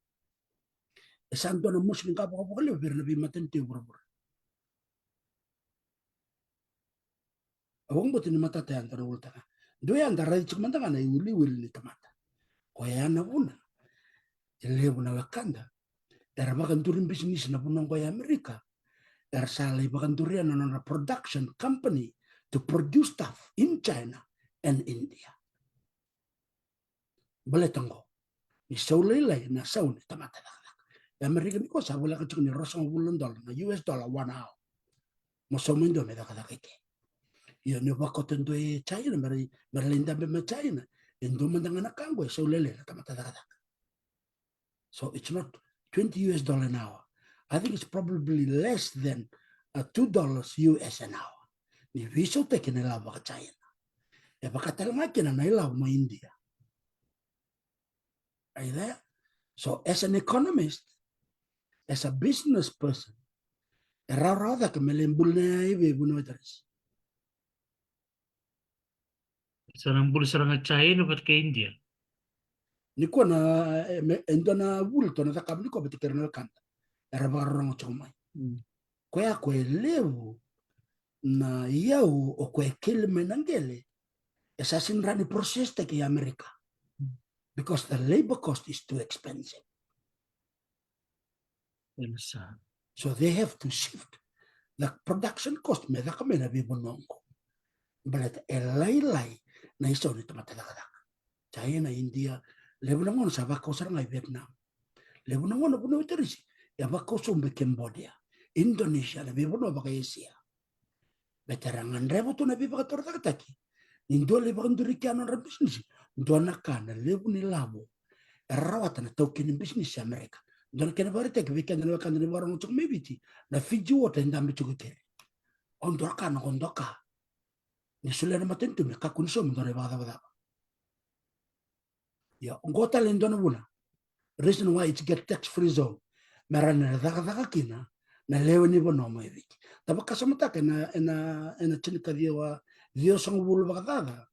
Esanto na muslim ka po kali pero na bimatente bro. Awang botin mata te antara ulta. Doya andara chikmanta kana uli ni tamata. Kuya na una. Ele una wakanda. Era bakan turin bisnis na punong kaya Amerika. Era salay bakan turin na production company to produce stuff in China and India. Baletango. Ni saulay na saun tamata. Amerika ni ko sa wala ka ni $1 na US dollar 1 hour. Mosomindo me da kada keke. Yo ni bakoten do China merlinda be China. Endo mandanga na kangwe saulay na tamata kada. So it's not $20 an hour. I think it's probably less than $2 US an hour. Ni viso teke na ilaw baka China. E baka talangakina na ilaw mo India. Are you there? So as an economist, as a business person, rara ka melembul na ibe bunotaris. Sarang bul sarang China bat ke India. Ni ko na endo na bulto na takam ni ko betikir na kanta. Era barong chomai. Kwa ko elevu na yau o ko kilme nangele. Esa sinrani proses te ki Amerika. Because the labor cost is too expensive. So they have to shift the production cost me da kamena bi bonongo. But elai na iso ni tamata da. China, India, lebunangon sa bako sarang Vietnam. Lebunangon puno terisi. Ya bako sumbe Cambodia, Indonesia na bibuno baka Asia. Beterangan rebo to na bibaka tortakataki. Indo lebakan durikiano ra business. Dona kana lebu ni labo. Rawata na token business Amerika. Dona kena barite ke weekend na wakanda ni barang ucuk mebiti. Na Fiji water ndambi chukukere. Ondoka na ondoka. Ni sule na matentu me kakunso mdore bada. Ya ngota lendona buna. Reason why it's get tax-free zone. Marana daga kina na lewe ni bono mo eviki. Taba kasamata ke na chinika dio sang bulu bakada.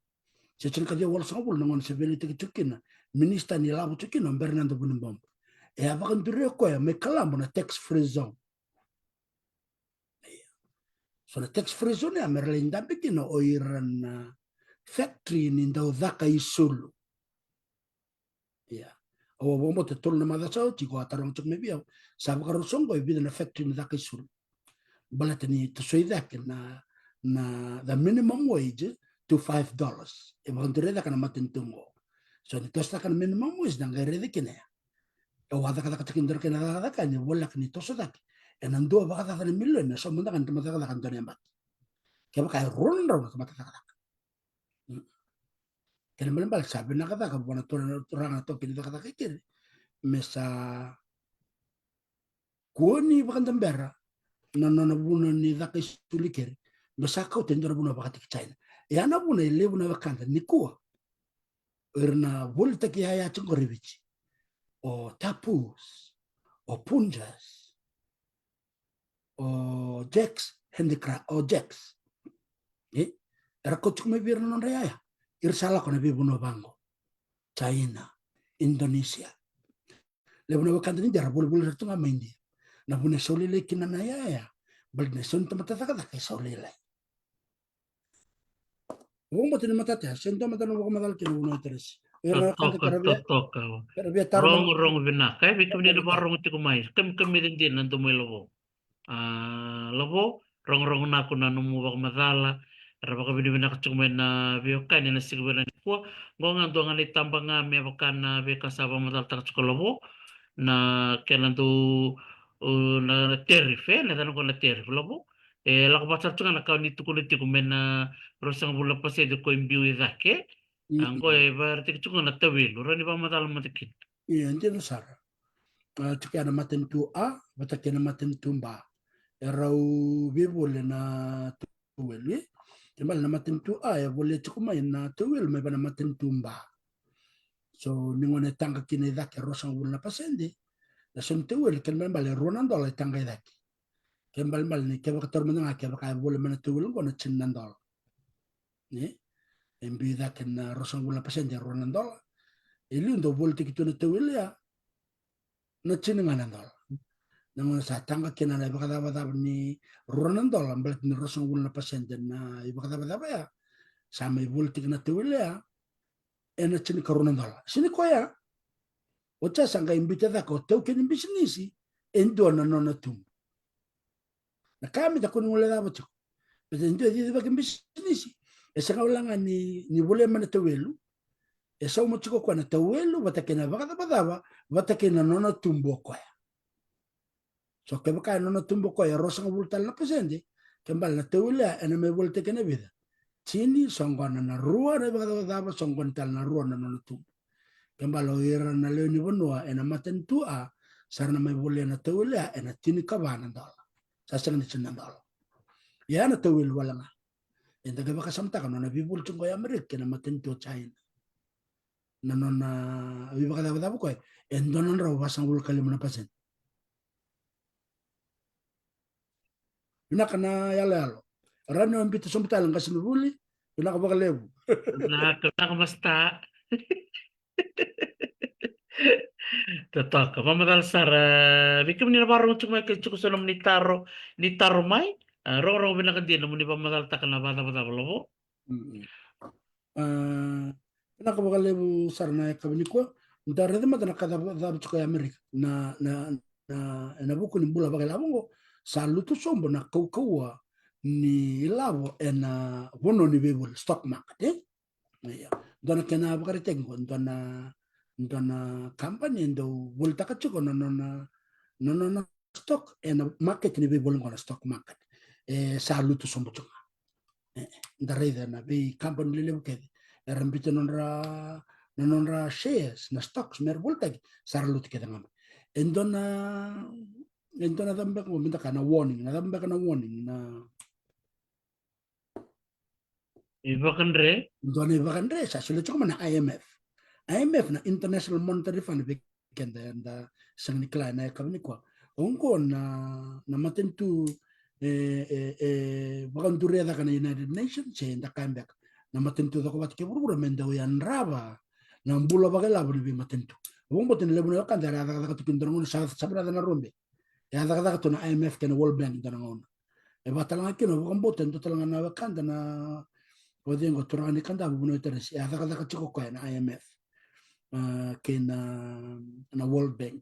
Se chinika dio wala sang bulu nangon se veli tiki chukina. Minister ni labu chukina Bernardo Bunimbom. E abakan turio ko ya me kalambo na tax-free zone. So na tax-free zone ya merlin dambi kino oiran factory ni ndao dhaka isulu. Yeah. O bomo te tolu na madasao tiko atarong chuk me biao sabu karo songo ibida na factory na daki sul balata ni to say that na the minimum wage to $5 e bandure da kana matentungo so ni tosta kana minimum wage na ngere de kene o wada kada katikinder kena da kana wala kini tosa da e nando ba kada kana millen na so manda kan tamata kada kan tonemba ke ba kai ronda ka mata kada kene melembal sabe na kada ka bona toranga to kini kada kekere mesa kuoni bakandambera na buna ni daka istulikere mesa kau tendora buna bakati China ya na buna ile buna bakanda ni kuwa erna volta ki haya chungoribichi o tapus, o punjas, o jacks, handicraft, o jacks. Era kocok me bir non reaya. Irsala kona bi buno bango. China, Indonesia. Le buno wakanda ni dara bulu bulu ratu ngama India. Na bune soli le kina na ya. Bal ne son tamata taka taka soli le. Wong mati ni matata, sento mata no wakama kina buno teres. Era kanta Totoka. karabia tarman. Rong vina. Kaya bikin ni Tarman. rong ti kumai. Kami din nanto mo lobo. Lobo rong na ko na numu bak madala. Raba ka binibina ka chukumay na biyo ka ni nasigwa na ko. Ngonga do nga ni tamba nga mi abakan na biyo kasaba madal tak chukolobo na kailan do na terrif na tanong ko na terrif lobo. Lako ba sa tsunga na kao ni tukulit ko men na rosang bula pa sa ko imbiyo idake. Ang ko berarti kecungan na tawil. Orang ni ba madal matikit. Iya, ente sar. Tuki ana maten tu a, bata kena maten tu ba. Erau bibole na tuwel. Timbal na maten tu a, ya boleh cukup na tuwel, may bana maten tu ba. So, ningone tanga kini dake rosang bula pasende. La son tuwel, ken bale ronando la tanga dake. Ken bal ni keba kator menanga keba kaya boleh mana tuwel ko na chinnandol. Ni, embi dake na rosang bula pasende ronando. Ili ndo boleh tikitu na tuwel ya. Na chinnandol. Nang sa tanga kina na ibakadabadab ni Ronaldo ang balit ni Rosang Wul na pasyente na ibakadabadab ya sa may bultik na tuwil ya na chini ka Ronaldo sini ko ya ocha sanga imbita ko tau kini bisnisi endo na nona tum na kami ta kuni wala dapat ko pero endo di ba kin bisnisi sanga wala nga ni wala man tuwilu sa mo chiko ko na tuwilu bata kina bakadabadaba bata kina nona tumbo ko ya. So kaya kaya no tumbo ko ya rosang bultal na pasende kembal na tewila ena me bulte kena vida chini songgon na rua na ba songgon tal na rua na no tumbo kembal o ira na leo ni bonua ena maten tua sarna me bulle na tewila ena tini kabana dala sasang ni chinan dala ya na tewil wala nga enda kaya baka samta kano na bibul chungo ya Amerika na maten tua China na no na bibaka dapat ko endo na raw basang bul kalim na pasende Pinaka na yalo. Rano ang bito sumpitalang kasi nabuli. Pinaka baka lebu. Nakamasta. Totoka. Mamadal sara. Bikim ni nabarong chumay kaya sa ni taro mai. Rong binakadin mo ni pamadal taka na bata lobo. Pinaka baka lebu sarana kabini ko. Dara de mata nakadabab ko Amerika na buku ni bula baka labong ko. Saluto sombo na kaukawa ni lavo na bono ni bebol stock market dona kena bakari tengo dona company ndo volta ka chuko no stock market ni bebol ngona stock market saluto sombo chunga darida na be company lele bukedi rambito nonra shares na stocks mer volta saluto kedanga endona dambe ko minta kana warning na dambe kana warning na Iba kan re. Dona ibakan re sa sulit ko na IMF na International Monetary Fund kenda and sang nikla na kami ko onko na matentu bakan dureda kana United Nations sa inda comeback na matentu ko bat ke burbura menda yan raba na mbula bagala bi matentu wong botin lebu na kan dara daga tukindron sa sabra na rombe ya daga to na IMF kana World Bank dana ngona batala kino bakan botin to talanga na kan na Pwede ngo turani kanda bubuno iteres ya daga chiko ko na IMF kina na World Bank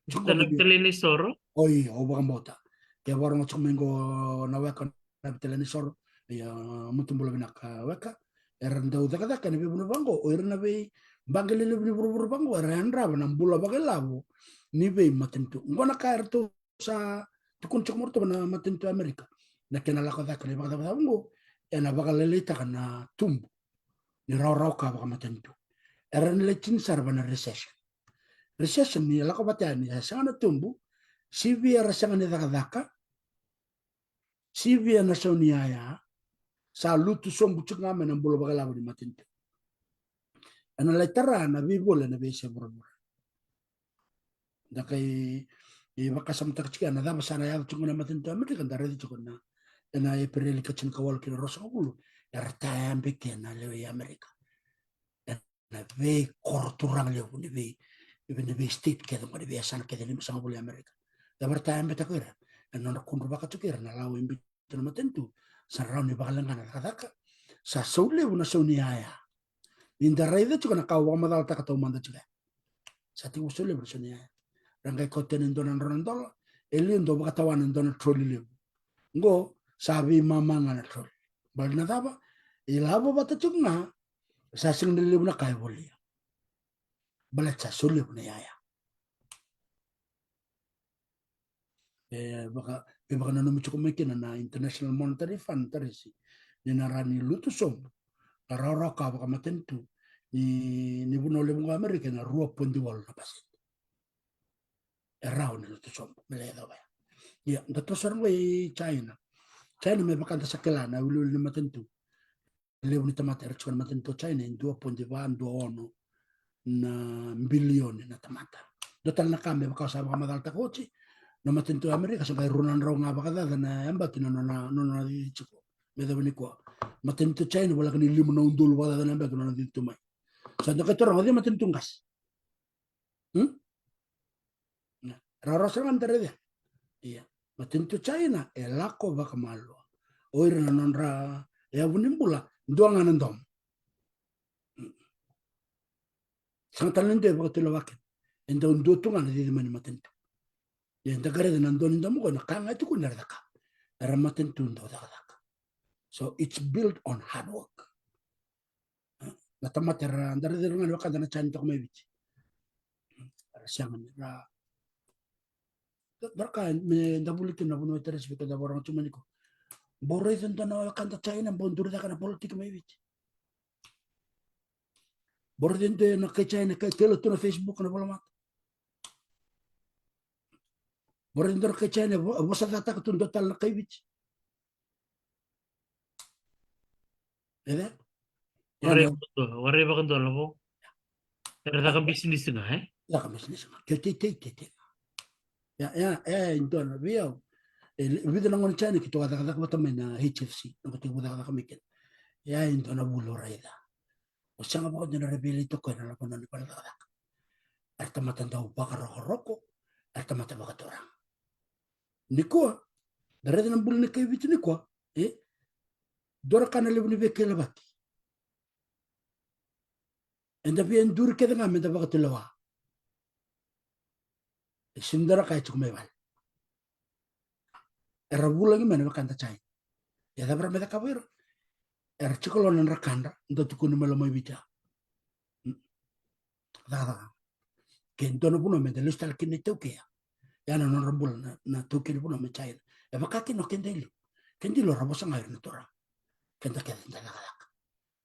chiko Nagtali ni Soro. oi o baka mota kaya warong chumengo na weka na teleni sor ya mutumbulo binaka weka eranda daga ni bubuno bango o erna be bangele le buru bango erandra na bulo baga labo ni be matentu ngona kaerto sa tukun chukmorto na matentu Amerika na kena lako ni baga bango ena baka lelita kana tumbu ni raw ka baka matentu eran lechin sarba na recession ni lako batani sa na tumbu sivia rasanga ni daka sivia na soniaya sa lutu sombu chunga mena bulo baka labo ni matentu ena letara na bibole na bese burbur da kai I bakasam tak chika na dama sana ya chunguna matin to Amerika da redi chukuna ena e pereli ka chin kawal kina rosa ulu er tambe kena le Amerika na ve korturang le ni ve state ke da ve sana ke ni sang ulu Amerika da bertambe takira ena na kunru baka tukira na lawo imbi tuna matin tu sa raw ni bakalangan na kadaka sa sole una soni aya inda redi chukuna kawa madal takatau manda chika sa ti usole una soni aya rangai koten indonan ronandola elindo bakatawan indona troli le ngo sabi mamanga na troli bal na daba ilabo bata chunga sa sing le na kai boli bala cha sole na yaya baka na numi chukume kina na International Monetary Fund tarisi ni narani lutu som na rara ka baka matentu ni buno le mga Amerika na ruwa pondi wal na pasit erao ni lutu som mele da ba ya dato sarang China me bakanta sa kelana ulul ni matentu leo ni tamata erchuan matentu China in 2.1 na bilioni na tamata dotal na kame baka sa baka madal ta kochi na matentu Amerika sa kay runan raw nga baka da na amba no di chiko me da ni ko matentu China wala kan limu na undul wala da na amba no di tumay sa da kato ra matentu ngas raro sa man dere iya matentu China e lako baka malo oira na nonra e abunimbula doanga nandom sang talente baka tilo wakin enda undo tunga na di mani matentu ya enda gare na ndoni ndamu ko na kanga tu kunar daka era matentu ndo daka so it's built on hard work na tamatera ndare de runga wakanda na chan tok mai bichi siang ra barka me ndabulitin na buno teres bika da borang cuma niko boroi tento na wakanda China bondur daka na politik mai bichi boroi tento na ke China ke telo tu na Facebook na bolamat boroi tento ke China bosa data ka tundo tal na kai bichi ede Warre ba kando labo? Pero da kan business nga ya kami sini sama te ya indon bio video nangon China kito kata kata na HFC no kito kata kami ken ya indon na bulo raida o sanga ba ko na rebeli to ko na kono ni pala kata arta matanda upaka roko arta mata ba katorang niko dare na bulo ni kay bitu niko dora kana lebu ni bekela bati enda bien dur ke nga menda ba katulawa sindara kay chuk mebal era bulangi mena bakanta chai ya da bra meda kabir era chikolo nan rakanda ndo tukunu melo moy bicha da ke ndono buno meda listal kinni teuke ya na non rambul na teuke buno me chai ya bakaki no kendilo rabosa ngair na tora kenda kenda da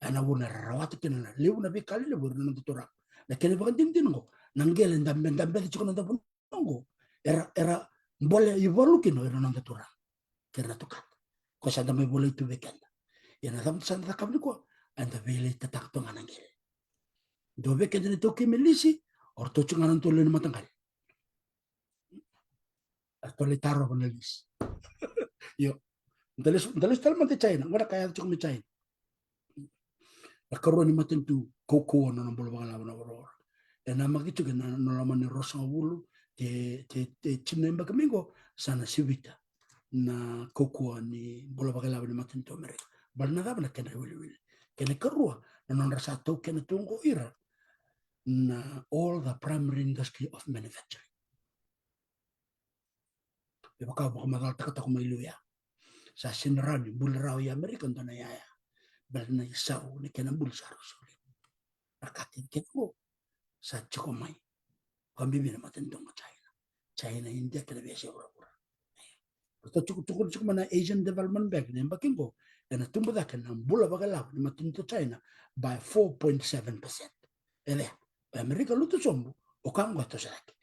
ana buna rawat kinna lewu na be kali le burna na tora na kene bakan din ngo nangel ndambe chikono nda bungo era mbole yivolu kino era nanda tora kena tukat ko sa damay boleh tu bekenda yana dam san da kabli ko anda bele tatak to nangel do bekenda ni toki melisi or to chunganan to len matangal to le taro con elis yo dalis tal mate China ngara kaya chuk mi China akaro ni matentu koko no bolo bala na boro ena magitu ke no lama ni rosa bulu te chinemba kamingo sana sivita na koko ni bolo bala ni matentu Amerika balna da bana kena wili kena karua na non rasa to kena tungo ira na all the primary industry of manufacturing e baka baka madal takata ko mai luya sa sinrani bulraw ya Amerika ndo na yaya balna isau ni kena bul saro sore akatin keko sa chiko mai kambibi na matentu mo China India kena biasa ura to cukup mana Asian Development Bank ni bakingo na tumbo da kana bula bagala ni matinto China by 4.7%. Ele Amerika lutu sombo o kango to saki.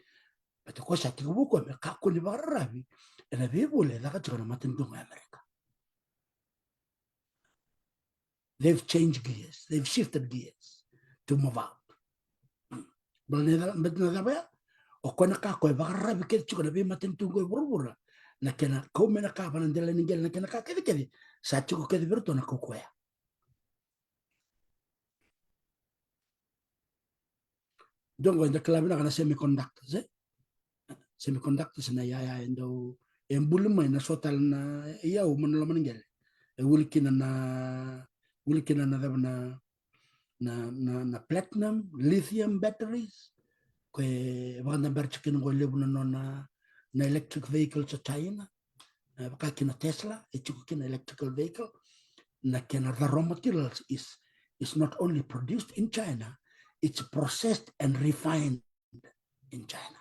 Pero ko saki ko ko me ka ko ni barabi ena be bole da ka tona matinto Amerika. They've changed gears. They've shifted gears to move out. Balneda bedna da ba o kona ka ko ba rabi ke chuka be matentu go burbura na kena ko mena ka pa ndela ningel na kena ka kedi sa chuko kedi berto na ko ko ya dongo nda klabi na kana semiconductors na ya endo embuluma na sotal na ya o mon lo mangel e wulkina na platinum lithium batteries ko wanda berchikin go lebuna na electric vehicle sa China baka kina Tesla e kina electrical vehicle na kina the raw materials is not only produced in China, it's processed and refined in China.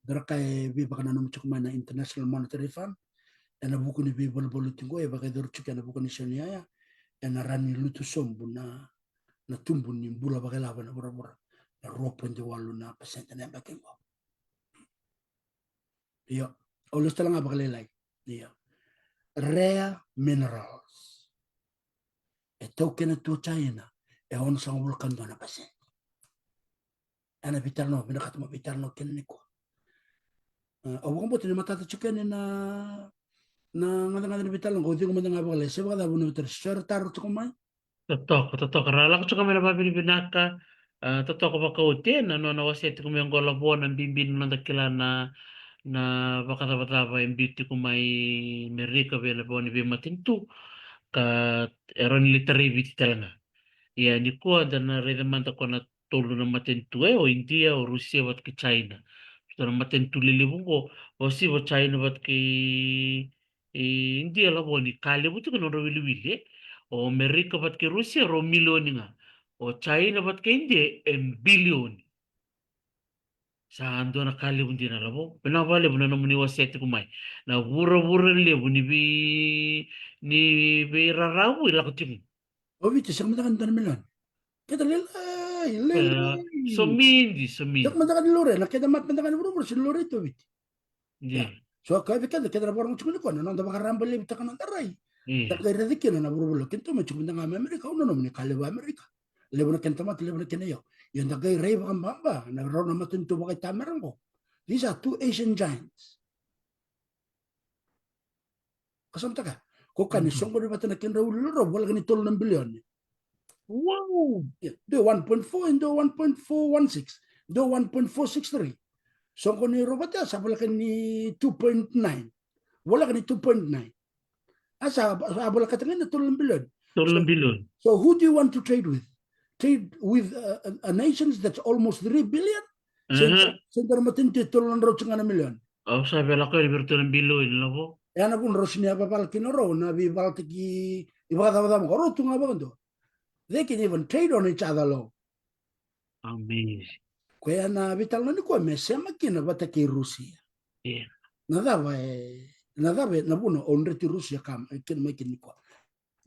Daraka bi baka na numchuk na International Monetary Fund ena buku ni bi bol tingo e baka dorchuk ena buku ni shaniaya ena rani lutu sombu na tumbu ni bula baka lava na bura na ropo ndi walu na percent na baka ngo. Iyo, olus talang baka lelai. Iyo. Rare minerals. E token to China e on sang vulkan dona percent. Ana vitalno bina katuma vitalno kenni ko. Awang bote ni matata chicken na ngada vital ngo tingo manda ngaba le seba da bunu ter share tar to mai. Totok rala ko chuka mena babi binaka totok baka uten na waset ko yang gola bona bimbin na dakila na baka taba yang beauty ko may merika bela boni be matintu ka eron literi biti talanga ya ni ko ada na reda manta ko na tolu na matintu o India o Rusia wat ke China so na matintu lilibungo o si bo China wat ke India la boni kale butu ko no wili wili o Amerika bat ke Rusia ro milioni nga o China bat ke India bilioni sa ando na kali bundi na labo pena vale buna no muni wasete kumai na wura le buni ni rarabu ila kutim O viti sak manda kan tan milan. Kita so mindi sak manda kan lore na kita mat manda kan buru sin lore to viti. Ya. yeah So ka vika kita borong chukuni ko na nda baka rambal le bita kan tarai. yeah Tak kaya rezeki na buru kento me chukunda ngam Amerika uno no ni kale ba Amerika. Lebona kento mat lebona kene yo. Yang tak kaya rei baka mbamba na rona matuntu baka tamerango. These are two Asian giants. Kasam taka. Ko kan songo de batana ken rawu loro wala gani tol ng bilyon. wow Do 1.4 and do 1.416. Do 1.463. Songo ni robata sa wala ni 2.9. Wala ni 2.9. Asa wala katangin na tol ng bilyon. tolong bilon So who do you want to trade with? Trade with a nation that's almost 3 billion? Senter matin tol ng rotsa nga na milyon. oh sabi la ko ni tolong bilon labo Yana pun rosnya apa pal kinoro na bi pal tiki ibada bada mo ro tunga ba ndo. They can even trade on each other lo. amazing Kaya na vital ni ko mesema kina bata ki Rusia. yeah Nadava na buno onre ti Rusia kam kin mai kin ko.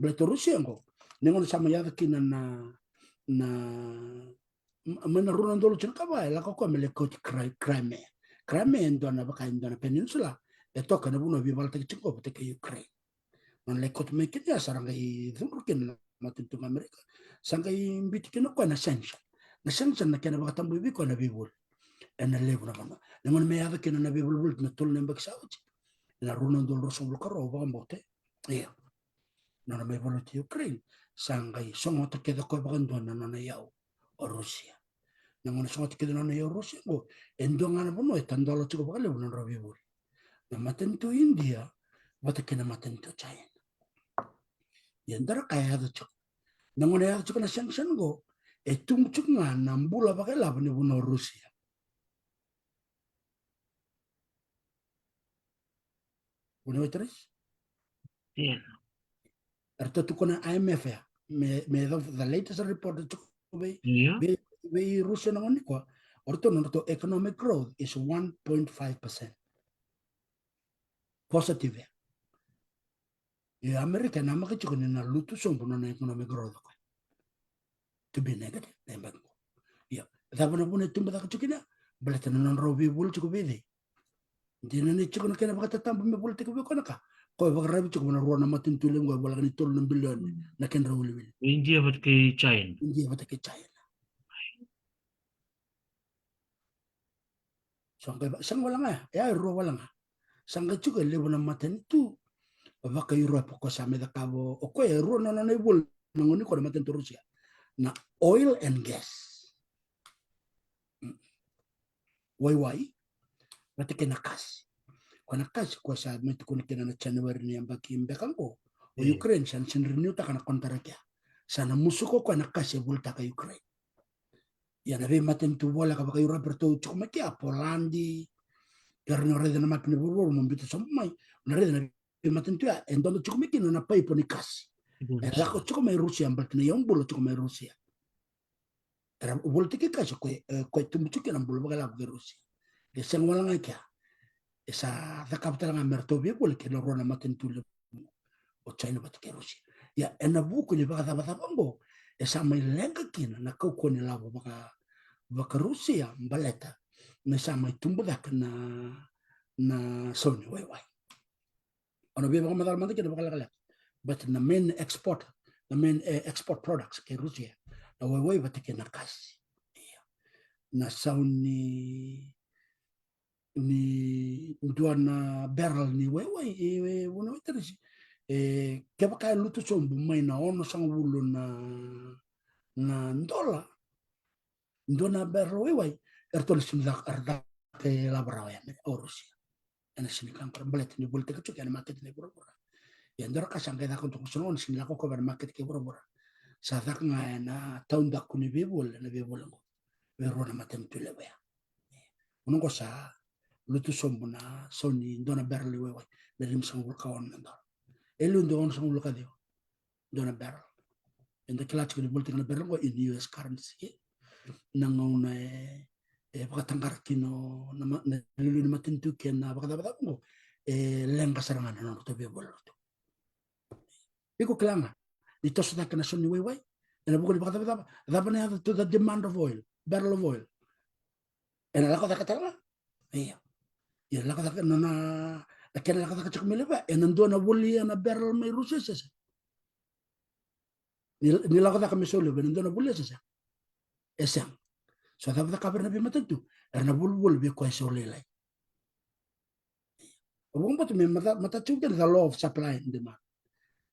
Bleto Rusia ngo. Nengon sama ya kina na mana runan dolo chen kaba la ko mele ko Crimea. Crimea ndo na baka ndo na peninsula. E toka na buno bi balta ki ko bata ki Ukraine. Man le kot me kenya saranga I dhumrukin matuntung Amerika. Sanga I mbitikin ko na sanction. Na sanction na kena baka tambu bi ko na bibul. Na levu na kama. Nengon me yada kena na bibul bul na tul nembak sauti. Na runan dolo rosong karo baka mbote. Iya. Na me bolo ti Ukraine. Sanga I songo ta keda ko baka ndo na yaw o Rusia. Nengon songo ta keda na yaw Rusia go. Endo nga na bono tandalo tiko baka levu na bibul. Na matentu India bata kena matentu China. Yandara kaya ada cok. Nangone ada cok na sanction go. Tung cok nga nambula pakai laba ni buno Rusia. Buno terus. yeah Arto tu kona IMF ya. Me the latest report cok yeah be Rusia nangone ko. Orto norto economic growth is 1.5%. Positive ya. Ya Amerika nama ke cok ni na lutu song buno na economic growth ko. To be negative. Nembang ko. Ya. Tapi na buno tumba ka cok ina. Balatan na robi bul cok bede. Hindi na ni cok na kena baka tatambo me bul tiko ko na ka. ko ba rabi chuk na ruwa na matin tulim go bala ni tol ng bilyon na ken rawul wil India bat ke China. hindi ba take China so sang wala nga ya ruwa wala nga sang ga chuk le na matin tu ba ka Europe ko sa me da kabo o ko ruwa na na bul ngoni ko matin tu Rusia na oil and gas wai batike na kasi kwa na kasi kwa sa met ko na January ni ambaki mbekang ko o Ukraine san sinrenew ta kana kontrak ya sana musuko kwa na kasi bulta ka Ukraine ya na be maten tu bola ka Europe to chukma kia Polandi karno rede na makne buru mo bito somai na rede na be maten tu ya endondo chukma kia na pai poni kasi era ko chukma Rusia ambaki na yung bulo chukma Rusia era bulta ke kasi ko tum chukina bulo bagala ke Rusia ke sang wala nga kia esa da capital nga merto be bol ke lorona maten tu o China bat ke Rusia ya ena buku ni baka bata bango esa mai lenga kina na kau ko ni labo baka Rusia baleta na sa mai tumba na Sony wai ono be baka madal manda ke baka lagala but the main export products ke Rusia na wai bat ke na kasi na Sony ni duana barrel ni wai wono terisi ke baka lutu sombu mai na ono sang wulu na ndona barrel wai ertol simda arda ke labra ya o Rusia ana sini kan belet ni bulte ke kan market ni bura ya ndora ka sangga da ko sono sini la ko cover market ke bura sa dak nga na taun da kuni bebol na bebol ngo vero na matem tule ya uno ko sa lutu sombu na Sony ndona barrel wai na lim sang wul kawon na elu ndo sang wul ka dio ndona barrel and the clutch ko bulte na barrel ngo in US currency nangona pakatangkar kino na lulu na matintu ken na pakadabata mo lenga sarangan no to be bolo to iko klanga dito sa kana son ni way na buko pakadabata dapat na to the demand of oil barrel of oil en la cosa katala iya ya la cosa na ken la cosa chukmile ba en ndo na buli na barrel may Rusia sasa ni la cosa kamisolo ben ndo na buli sasa esang so dapat kabar nabi matentu erna bulbul be ko solelai wong but me mata chuken the law of supply and demand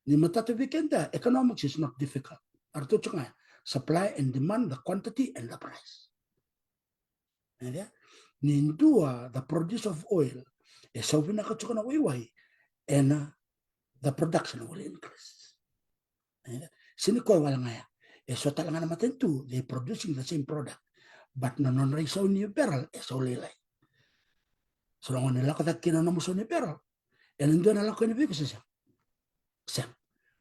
ni mata to weekend economics is not difficult arto chunga supply and demand the quantity and the price ya ni ndua the produce of oil so vina ka chukana wai and the production will increase sini ko wala ngaya so talanga matentu they producing the same product but non raisa ni barrel so lelai so long nila ko kina na muso ni barrel and ndo na lako ni biko sa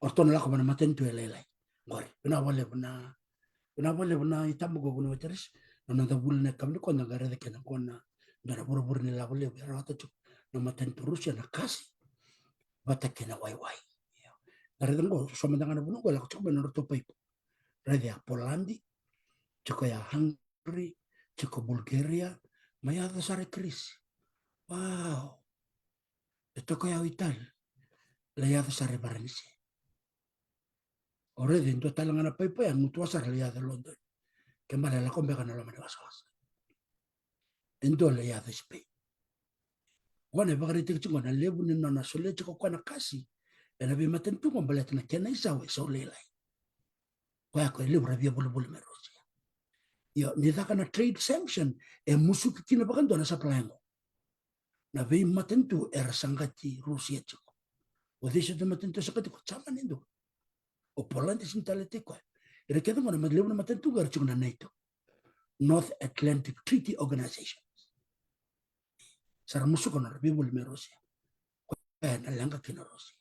orto na lako na matentu lelai ngori bina wale bina itamu go bina teris na da bul ne kam ko na gare de kena ko na ndara buru ni la wale bira wata tu na matentu Rusia na kasi bata kena wai gare de ngo so mandanga na bunu ko la ko chuma na to pai rede a Polandi choko ya Hungary choko Bulgaria maya da sare kris wow ito ko ya Italia la ya da sare baranisi ore dentro talanga na pai ang mutua sare la ya da London que male la kombe kana lo mane wasas endo la ya da Spain wana bagari tik chungo na lebu ni na sole choko kwa na kasi ena bi maten tu ko balet na kena isawe so lelai kwa ko lebu rabia bulu me Rusia yo ni da kana trade sanction musu kina bakando na supply ngo na be maten tu sangati Rusia choko o desho de maten tu sakati ko chama nindo o Poland is mentality ko rekedo na madlebu na maten tu gar chungo na NATO North Atlantic Treaty Organization sara musu ko na rabia bulu me Rusia na langa kina Rusia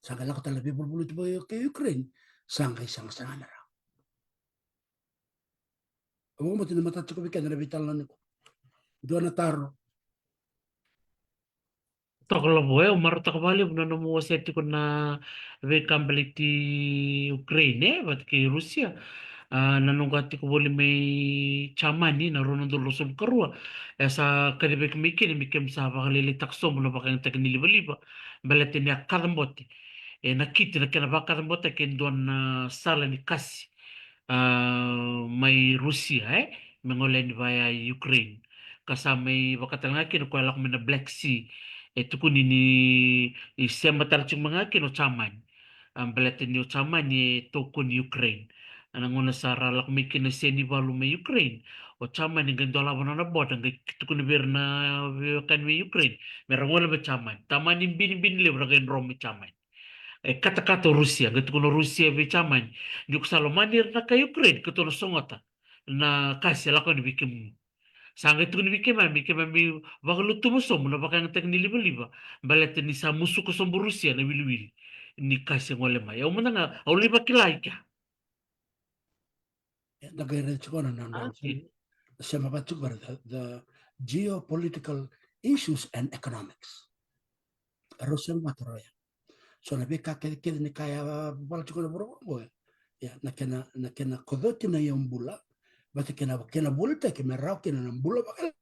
sanga la ko tala be bulu tu ke Ukraine sanga na ra o mo tin mata ko bikan na vital na ko do na taro Takla boy, umar takbali na namu waseti ko na vekambali ti Ukraine, bat ki Rusia. nanongati ko bole may chamani na rono dolo som karua. Esa kadibek mikini mikem sa bakalili taksom na bakang tagniliba-liba. Balatini akadambote. Nakiti na kinabakadambote kindoan na sala ni kasi. May Rusia mengolen via Ukraine. Kasama may bakatal kinukuha ko na Black Sea. Ito ko ni sema tarching mga chaman ang balatin ni chaman ni tokon Ukraine. Anang una sa ralak may kinaseni balu may Ukraine. O chaman ni gandola na bod ang ito ko ni na kan may Ukraine. Merong wala ba chaman? Taman yung binibinili wala Rome chaman. Kata-kata Rusia, gitu kuno Rusia bicaman. Juk salomanir na ka Ukraine, kuto no songota. Na kasi lakon bikim. Sanga itu ni bikim mi wagalutu mo som na bakang tag niliba-liba. Balet ni sa musu ko som Rusia na wili-wili. Ni kasi ngole ma. Yaw mo na nga, auli ba kilay ka? Nagayra chukona nando. Okay. Sema batukar the geopolitical issues and economics. Russia matoroya. So na bika kede ni kaya bala chukona boro ya na kena kodoti na yambula bati kena bulta ke merau kena nambula bakal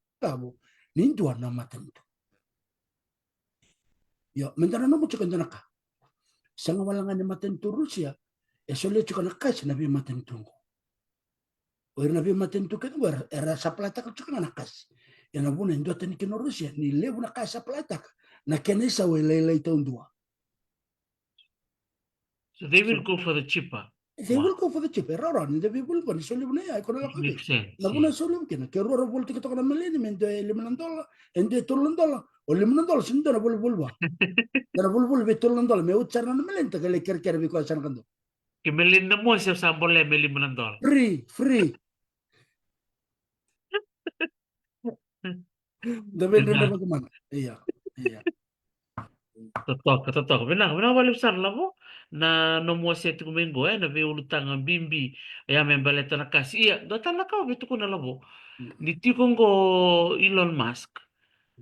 nintua na matento. Yo mentana no mucho kenda naka. Sanga walanga ni matento Rusia sole chukona kasi na bi matento. O na bi matento ke era sa plata ka chukona nakas. Ya na buna ndo tani kino Rusia ni levu na kasa plata na kenesa welele itondua. So they will go for the cheaper. They will go for the cheaper. Rara, ni devi will go ni soli bune ay kono la kabe. Makes sense. Na buna soli bune ke rora volti ke tokana meleni mendo $1,000,000 ende $1,000 o $1,000,000 sindo na bul bulwa. Na bul bul be $1,000 me utsar na meleni te kale ker bi ko san kando. Kimelin na mo siya sa bole $1,000,000. Free. Deve na bagaimana? Iya. Totok. Benar balik besar lah mo. Na no mo siya tukumengo na be ulutang ang bimbi. Ay may baleta na kasi. Iya, datan na ka beto ko na labo. Niti ko ngo Elon Musk.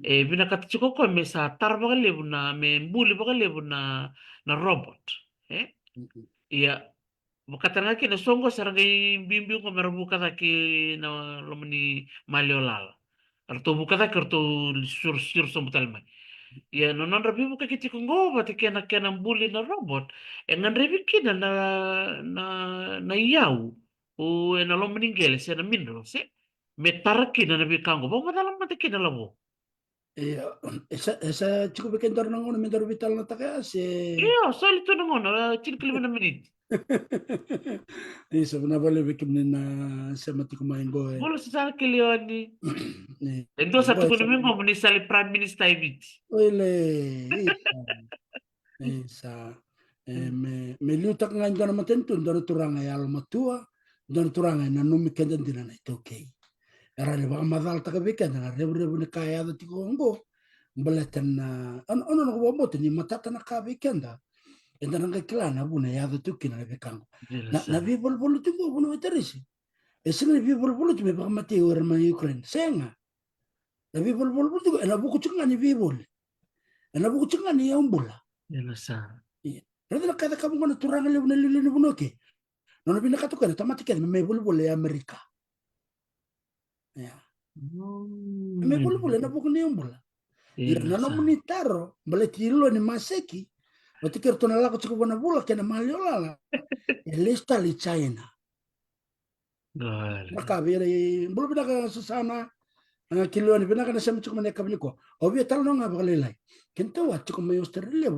Binakatsuko ko may sa tar baka lebo na may mbuli baka lebo na robot. Iya, makatanga ki na songo sarangay bimbi ko merabuka ki na lomani maliolala. Arto buka karto sur sombutal ya non rabi mo kakiti kung go ba kena bully na robot ngan rabi kina na yaw o na lo meninggal se na minro se metarki na nabi kango ba madalam mata kina labo Esa cukup bikin tornang uno mentor vital na taka se. iyo solito na ngono chinkili na minit Eso na bale bikin na sa mati kumain go bolo sa kilioni eh. endo sa tukuni mo ni sali prime minister ibit Oile, isa. Me liutak nga doon naman doon turangay almatua, doon turangay na numikendan din na ito okay. Era le baka madal tagabikan na rebu ni kaya da tikongo. Balatan na ano na ko mo ni matata na kabikenda. Enda nang kailan na buna ya da tukin na bikango. Na bibol tingo buno iterisi. Ese na bibol tingo baka mati ora ma Ukraine. Senga. Na bibol tingo na buku tinga ni bibol. Na buku tinga ni yambula. Yan sa. Rada na kada kamu na turang le na lili ni bunoke. No na binakatukan tamatika may bulbul ya Amerika. Ya. May bulbul na buku ni yambula. Na no monitaro baletiro ni maseki. Batikir to na lako tsiko na bula kena maliola. Elesta li China. Nakabiri bulbul na susana. Kilo ni binaka na sema tsiko na kabliko. Obvio talo nga bakalilay. Kento wa tsiko may Australia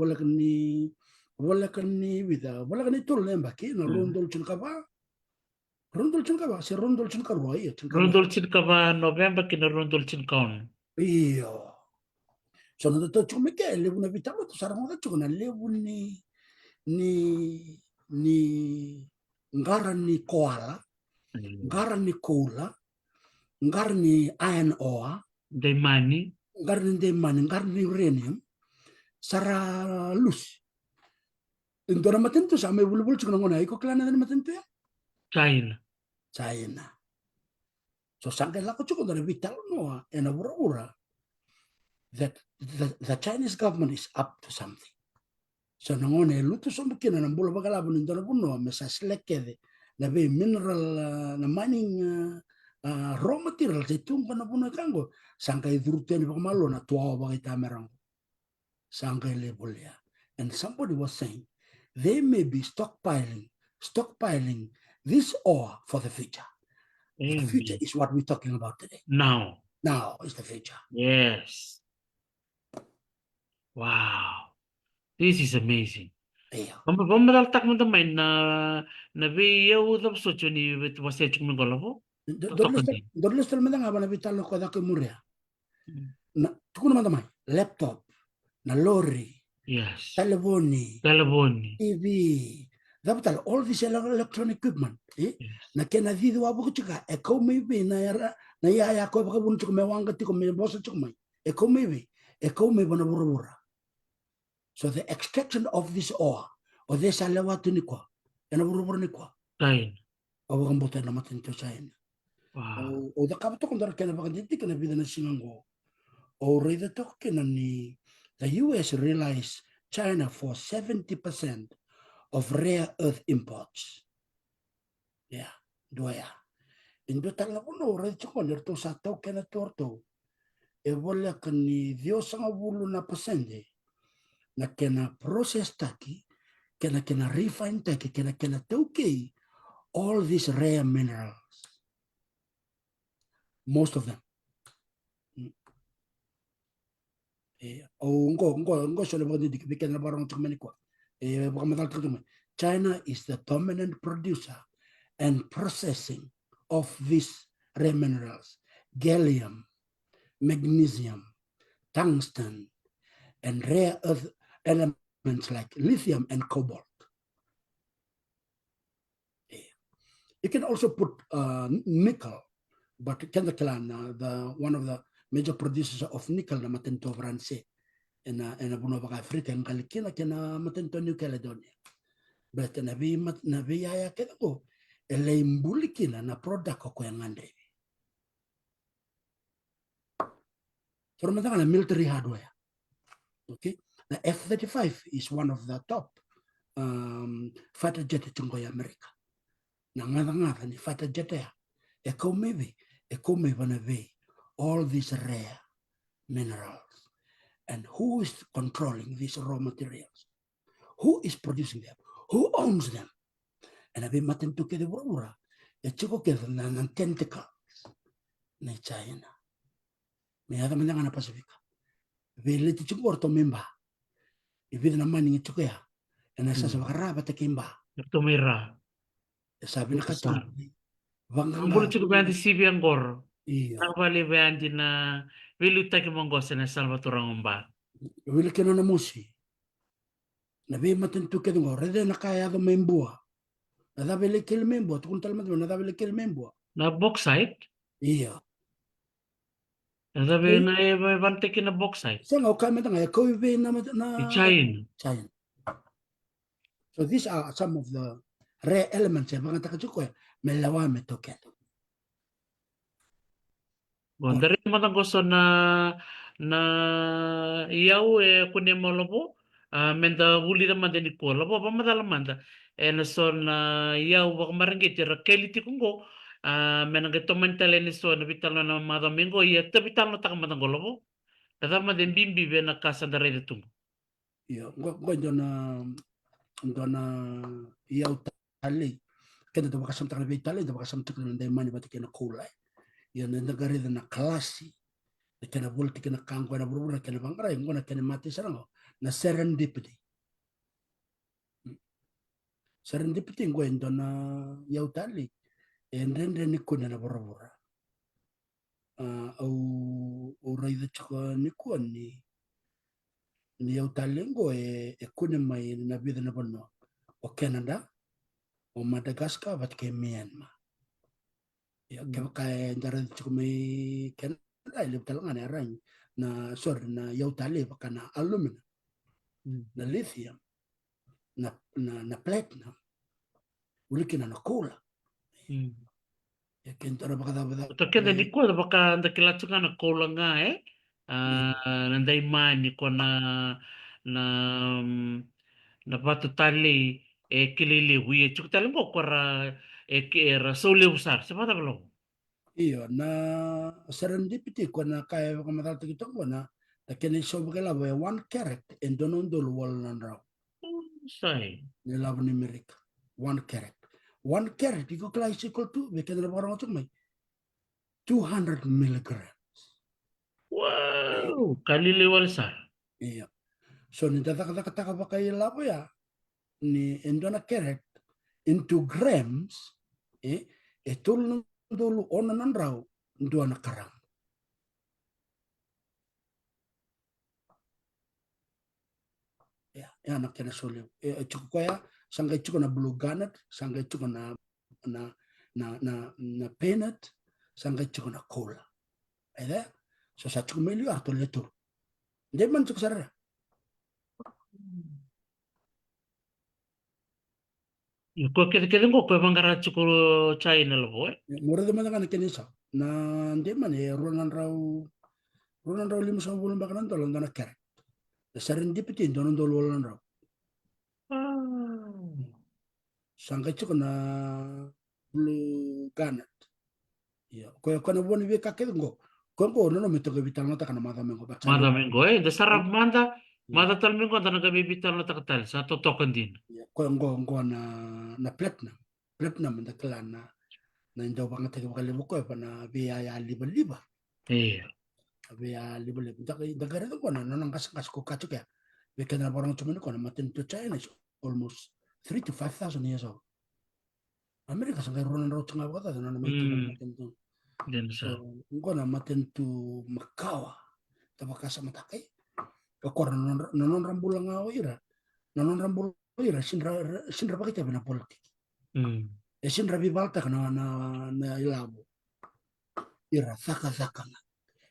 wala kan ni vida wala kan itu lemba ki na rondol chun kaba si rondol chun karwa iya rondol chin kaba November kina rondol chin kaon iyo so na to chum ke lebu na vita to sarang na chuna lebu ni ngaran ni koala ngaran ni koala ngaran ni iron ore Daimani ngaran ni uranium sara lus Indora matento sa may bulbul tsuk ngona iko klana na matento ya China so sangke lako tsuk na vital no ena ura that the Chinese government is up to something so ngone lutu so mukina na bula bagala bun indora bunno mesa slekede na be mineral na mining raw materials itu pana puna kango sangka iduruteni pamalo na tuwa ba kita merang sangka label ya. And somebody was saying they may be stockpiling this ore for the future. The future Amen. is what we're talking about today. Now. Now is the future. Yes. Wow. This is amazing. Yeah. Pamadaltak mo naman na viyaw daw so ni wasa chukmi golabo. Totokan din. Dorles tal madang aba na vital ko da ke muria. Na tukuna madamay laptop na lorry, Yes. telefoni, Telefoni. TV. Dapat all this electronic equipment. Yes. Na kena vidu abu kuchika. Eko maybe na ya ko baka bun chukme wanga tiko me bosa chukme. Eko maybe na burubura. So the extraction of this ore o de salewa tunikwa. Ena burubura nikwa. Kain. O baka mbuta na matin to sayin. Wow. O da kabato kung dara kena baka diti kena vida na singango. O reda to kena ni the US realized China for 70% of rare earth imports. Yeah, dua ya. Indo tala kuno reda chukon derto sa tau kena torto. E volia kani dio sanga bulu na pasende. Na kena process taki, kena refine taki, kena tauke all these rare minerals. Most of them. China is the dominant producer and processing of these rare minerals, gallium, magnesium, tungsten, and rare earth elements like lithium and cobalt. You can also put nickel, but Kendakalan, one of the major producers of nickel na matento France in Bunova Africa and Kalikina kena matento New Caledonia. But nabi ya kena ko ele imbulikina na product ko yang ande. So na military hardware. Okay, the F-35 is one of the top fighter jet tungo ya America. Na ngata ni fighter jet ya. Eko maybe na all these rare minerals. And who is controlling these raw materials? Who is producing them? Who owns them? And I've been matin to the Wura. A chico gave them an tentacles. Na China. May have them in Pacifica. They let it go to member. If it's a money to care. And I says, Raba Takimba. Tumira. Sabi na kato. Ang chico ba di sibi angor? Iya. Nakabali ba yan din na wilutag yung monggosa na Salvatore Ngumba? Wili kena na musi. Nabi matin tu kena ngor. Rede na kaya do membua. Nadabili kil membua. Tukun talamat mo. Nadabili kil membua. Na bauxite? Iya. Nadabi na may bantikin na bauxite? Sa nga kami nga ko na China. China. So these are some of the rare elements yang mga takachukwe melawa metoket. Bon, dari naman ang gusto na iyaw kunin mo labo. Menda wuli naman din ko labo pa madalaman da. Na so na iyaw baka maringgit ra keliti kungo. Menang ito mentale ni so na bital na madamingo iya tabital na takamatang labo. Tama din bimbi be na kasa da rin ito. Iya, ngwa ndona iyaw tali. Kaya ito makasam takang bitali, ito makasam takang nanday mani bati kena kulay. Yan na nagari na klase. Kena bulti kena kangko na burubura kena bangray. Ngona kena mati sarang na serendipity. Serendipity ngwa ndona iyaw tali. And then ni kuna na burubura. Au raida chaka ni kuan ni iyaw tali ngo kuna may nabida na bono. O Canada, o Madagascar, bat kay Myanmar. Kaya daran chuk may Canada, ilip talaga na arang na sorry na yaw tali baka na aluminum, na lithium, na platinum, uli kina na cola. Kinto na baka dapat. Ito kaya di ko baka dakilatso nga na kulang nga nanday mani ko na napatutali kilili huye chuk talang ko para que era Saule usar. Sepata belum? Iyo na serendipity ko na kaya ko matal kita ko na kini so bagala we one carat and donon dol wal nan raw Say. ni labo ni Amerika one carat iko class equal to we can rabaro to may 200 milligrams. Wow, kalili walsar. Iya so ni taka ba kay labo ya ni endona carat into grams etul dulu ona nan raw ndo na karang. Ya anak kena soleu cukup kaya sangga cukup na blue garnet sangga cukup na peanut sangga cukup na cola ada so sa cukup meli atau letur dia man cukup sarara Ko kede ngo ko mangara chukuro China lo boy. mura de mana kan kene sa na dia man ronan raw 5 bulan bakanan tolong dana kere serendipity donon dol wolan raw sangga cukup na blue garnet ya ko na boni be kakek ngo ko no meto ke vital nota kana mata mengo Manda mengo the sarap manda Yeah. manda tal mengo tana gabi bital na takatal sa to token din. ko ngo na platinum da kala na ndo banga te ko le ko pa na biya ya liba Eh. biya liba da gare ko na nan kas ko ka tuka be kana barang tumen ko na matin to China is almost 3 to 5,000 years old America sa garo na ro tunga ko na may to matin to Din sa. so ngo na matin to Macau ta bakasa matakay ko non rambulang ira non rambulang ira sinra bakita na politik sinra bibalta na ilabo ira saka na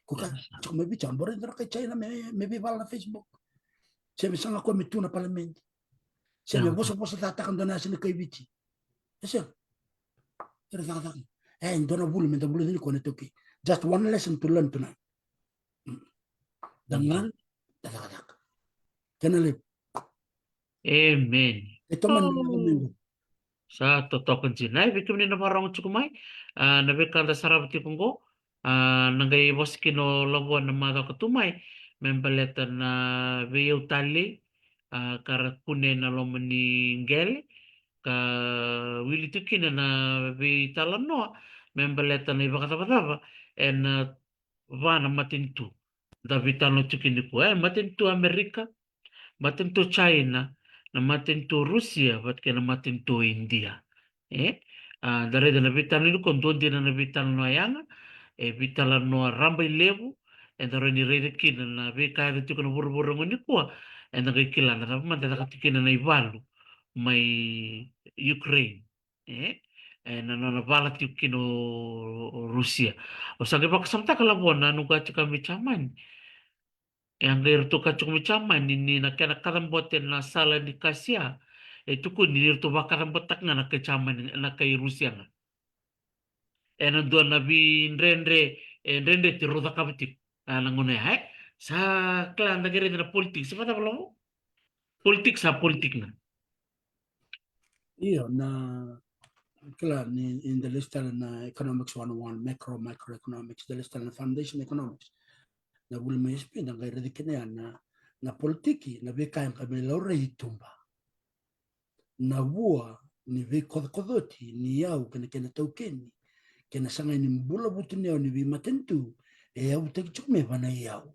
kuka cuma maybe chambore ndra kay China me bibal na Facebook sebe sanga ko mituna parlamenti sebe boso tata kan dona sin kay biti ese ira saka ndona bulu men bulu ni ko ne toki just one lesson to learn tonight dengan saka kenale Amen. ito man minggu Sa to token din ay bikim ni na parang chukumay. Na bekal da sarap ti kungo. Nangay bos kino labuan na mada katumay. Membaleta na veyo tali. Karat pune na lomani ngel. Ka wili tukina na vi talano. Membaleta na iba katapatapa. En vana matintu. Da vitalo tukini ko. Matintu Amerika. Matintu China. Na matintu Rusia. Vat kena matintu India. Dari da nabitan ni kon don din na nabitan no ayanga bitalan no ramba levu dari ni rede kin na be ka de tukon buru ngoni ko da kilan na man da tikin na ivalu mai Ukraine na bala tikin Rusia o sa ba samta kala bona no ga tika mi chaman yang gair to ka chukmi chaman ni na kana kadam boten na sala di kasia itu ko ni to ba kadam botak na ka chaman na kay Rusia nga do na bi rendre ti roda kabti nangone hai sa klan da gere na politik sa pata balo politik sa politik na iyo na kila ni in the list na economics 101 microeconomics the list na foundation economics na bulma ispi na gaira dikene na politiki na be kayan kami laura hitumba na bua ni be kodoti ni yau kena taukeni kena sanga ni mbula butu ni ni be matentu yau tek chume bana yau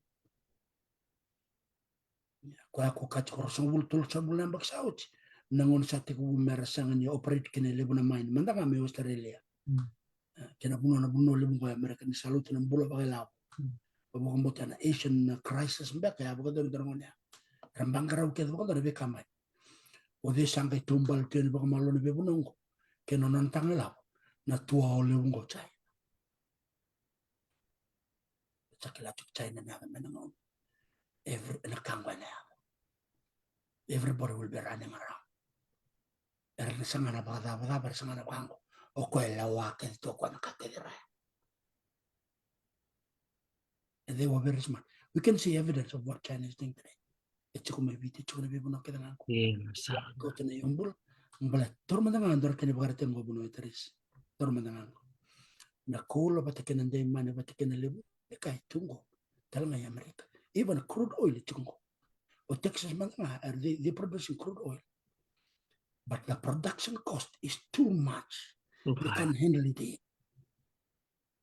kwa ko kach korosong bul tul sabul nambak sauti nangon sa te ku merasanga ni operate kene lebuna main mandanga me Australia kena buno lebu ko America ni salut na mbula bagay bukan bukan Asian crisis mbak ya bukan dari dorongnya rambang karau kita bukan dari kamai ode sampai tumbal tian bukan malu ni bebu nongko kena nantang lah na tua oleh ungo cai sakila cuk cai na naga menang everybody will be running around sangana bada bersangana bango okoy lawa ke to ko nakatira and they were very smart. We can see evidence of what China is doing today. It's going to be no kidding. Go to the Yumbul, Mbala tormandangan dor kene bagara tengo buno iteris. Tormandangan. Na kola batakena ndai mane batakena lebu. Kai tungo. Talanga ya Amerika. Even crude oil tungo. O Texas mandanga they producing crude oil. But the production cost is too much. They can't handle it.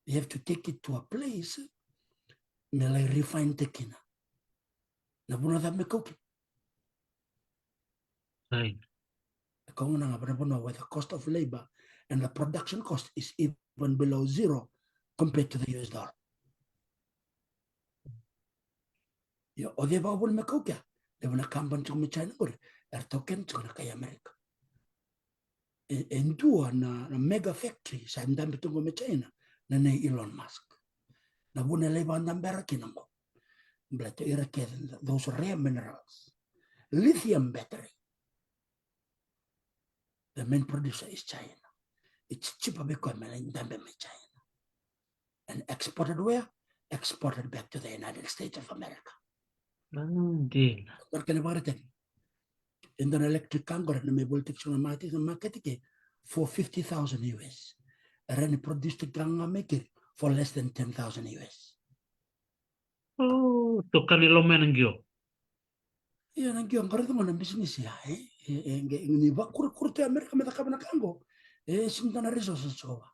They have to take it to a place me like refine tekina. Na buno da me koki. Right. Where the cost of labor and the production cost is even below zero compared to the US dollar. Yo, ode ba bol me koki. They wanna come to me China or token to kay America. And do na mega factory sa ndambi tungo me China na Elon Musk. Na buna labor ndambera kinamo. But those rare minerals, lithium battery. The main producer is China. It's cheaper because in China. And exported where? Exported back to the United States of America. Din. What can about it? In the electric kangar na may voltage na market for 50,000 US. And produced the ganga make it for less than 10,000 US. Oh, to kanilo menangyo. Yeah, nang yung karito mo ng business ya. Ni ba kurte America may takab na kango. Sinta na resources ko.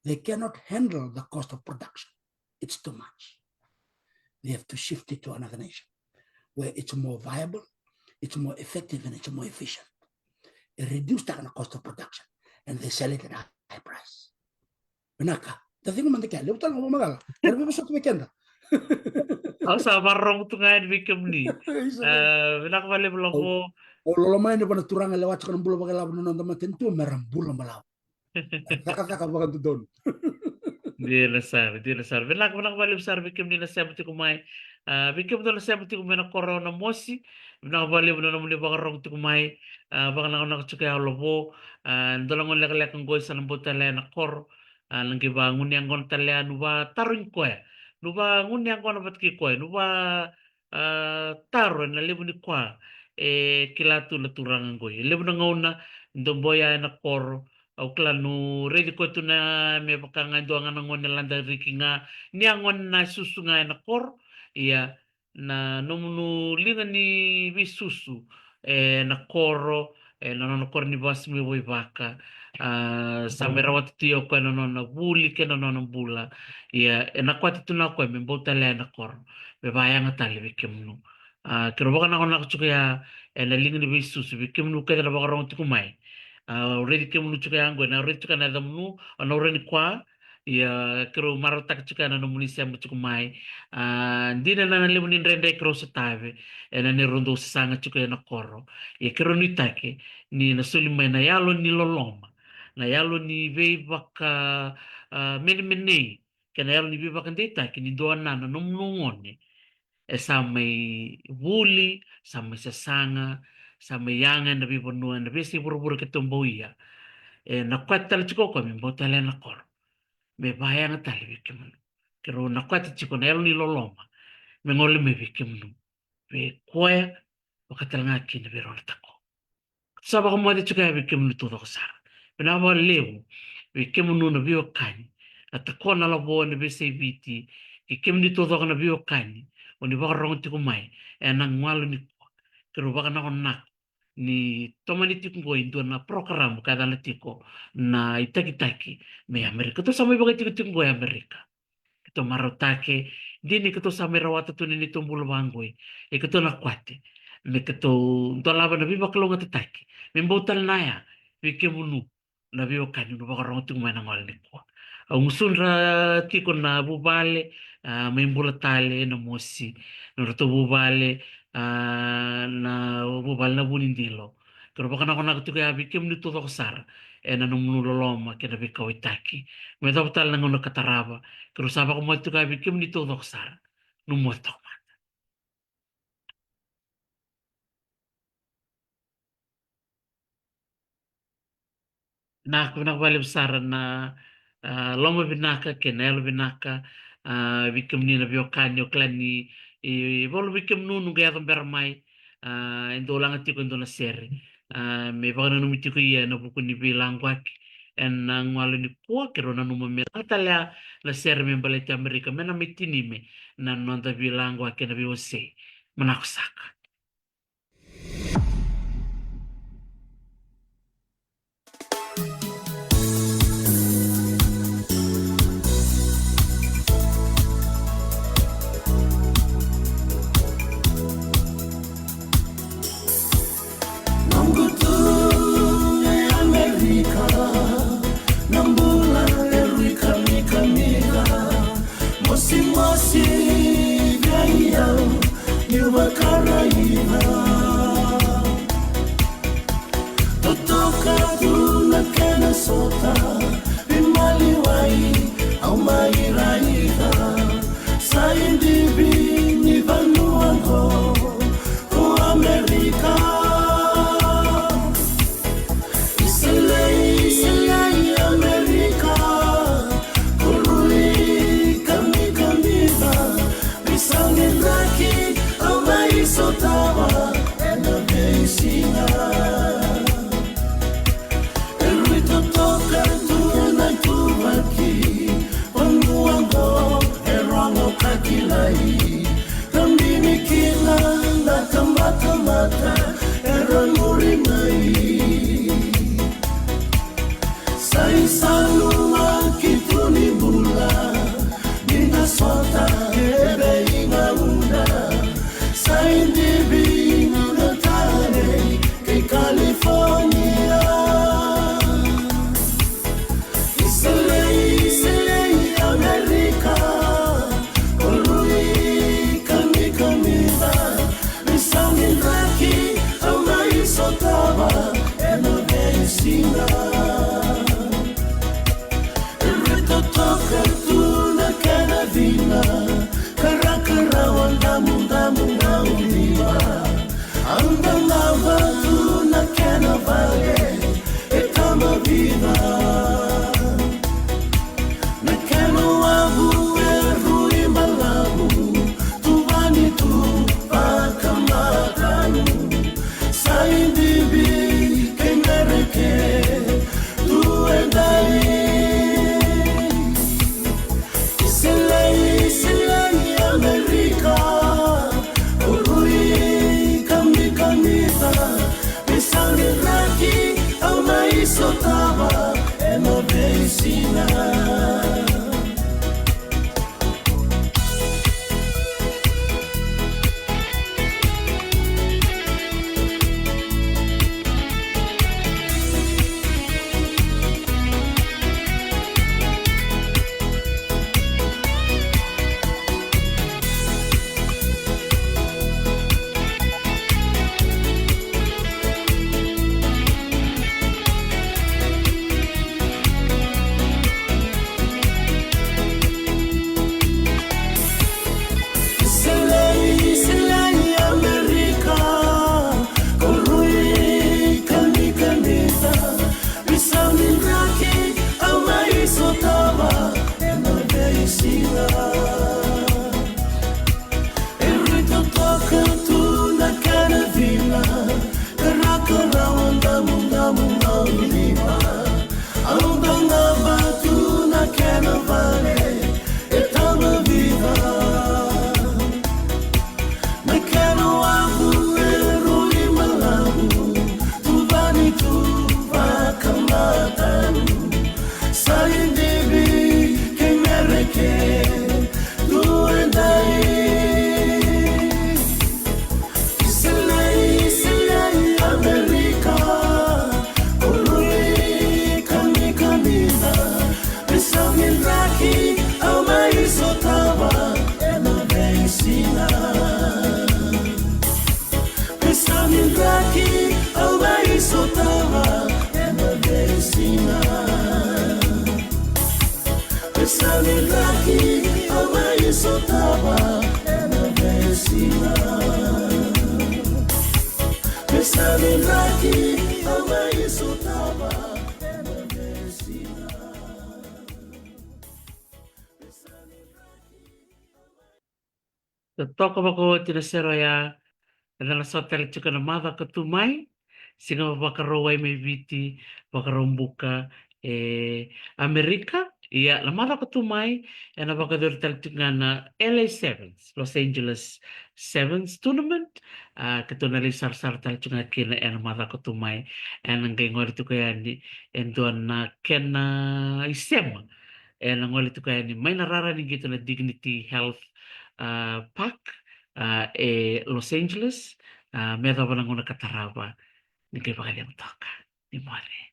They cannot handle the cost of production. It's too much. They have to shift it to another nation where it's more viable, it's more effective, and it's more efficient. It reduces the cost of production, and they sell it at a high price. Benaka, the thing man kaya, lebutan mo magala. Pero bibisot weekend. Sa barong to ngayon bikim ni. Binakabali mo lang ko. O lolo main pa naturang lewat sa kanang bulo bagala no naman tentu meram bulo malaw. Taka bagan tudon. Di nasar. Binakabali mo sar bikim ni nasabti kumay. Bikim do nasabti kumay na corona mosi. Binakabali mo na naman ni bakarong to kumay. Baka na ako nakachukay halobo. Dolang mo lakalak ang goy sa nambot talaya na kor. Langgi ba nguni ang gon talaya nuba taruin ko eh. Nuba nguni ang gon abat ki ko eh. Nuba taro na libo ni kwa. Kilatu na turang ang goy. Libo na ngauna. Ndomboya na kor. Au klanu ready ko ito na may bakanga doang nga nangon nalanda riki nga niangon na susu nga na kor iya na nomunu linga ni bisusu na koro na nono kor ni bas mi boy baka sa merawat tiyo ko na nono buli ke na nono bula iya na kwati tu na ko me bota le na kor be baya nga tali bikemnu kero baka na ko na kuya na linga ni bisusu bikemnu ke na baka rong tikumai already ke munu chuka yangu na already chuka na damnu na already kwa ya kero marotak chuka na nomuni siam chuka mai ndina na nalimu ni rende kero setave na ni rondo sanga chuka na koro ya kero ni take ni na suli mai na yalo ni loloma na yalo ni vei baka meni meni kena yalo ni vei baka ndeta kini doa na nomunu ngone sa may wuli sa may sasanga sa may yangan na bibunuan na bisi buru-buru ketumbuya nakwata chiko ko mi botale na kor me baya nga tali bikim kero nakwata chiko na elo ni loloma me ngole me bikim no be koya wakatal nga kin be ron tako saba ko mo de chiko ya bikim no todo sa na ba lewu bikim no na biyo kani atako na labo na bisi biti ikim ni todo na biyo kani oni ba ron tiko mai na ngwalu ni kero baka na nak ni tomani tiko go indo na program kada na tiko na itaki-taki me Amerika to samay bagay tiko go Amerika kito marotake dini kito samay rawata to ni tumbul bangoy e kito na kwate me kito dolaba na biba kalonga tataki me botal na ya wike munu na biyo kanyo no baka rongo tiko may nangwal ni ko ang usun ra tiko na bubale may mbulatale na mosi no rato bubale na bubal na bunindilo. Pero baka na ako nagtuko ya bikim ni todo sar na nung nuloloma kina bikaw itaki. May dapat lang ako nakataraba. Pero saba ko mo ito ka bikim ni todo sar nung mo ito. Na kuna bali sar na loma binaka kenelo binaka bikim ni na biyo kanyo klani bolo bikim nunu gaya bermai indo lang ati ko indo na seri. Me vana no mitiko ia na buku ni bilang waki. En ngalo ni kuak ero na numa me tatalea la ser me balete Amerika me na mitini me na nonda bilang waki na biose manakusaka. Toko bako tina sero ya adalah sotel cuka na mava ketumai singa wakarawai mai viti, wakarombuka Amerika, ia la mara ko tumai e na wakador na LA Sevens, Los Angeles Sevens tournament, katuna li sar-sar tal tunga kina e na mara ko tumai e na ngai ngori tu kaya ni e doan na kena isema e na ngori tu kaya ni mai na rara ni gitu na Dignity Health Park Los Angeles, me dava na ngona katarava ni kay pakaliang toka ni More.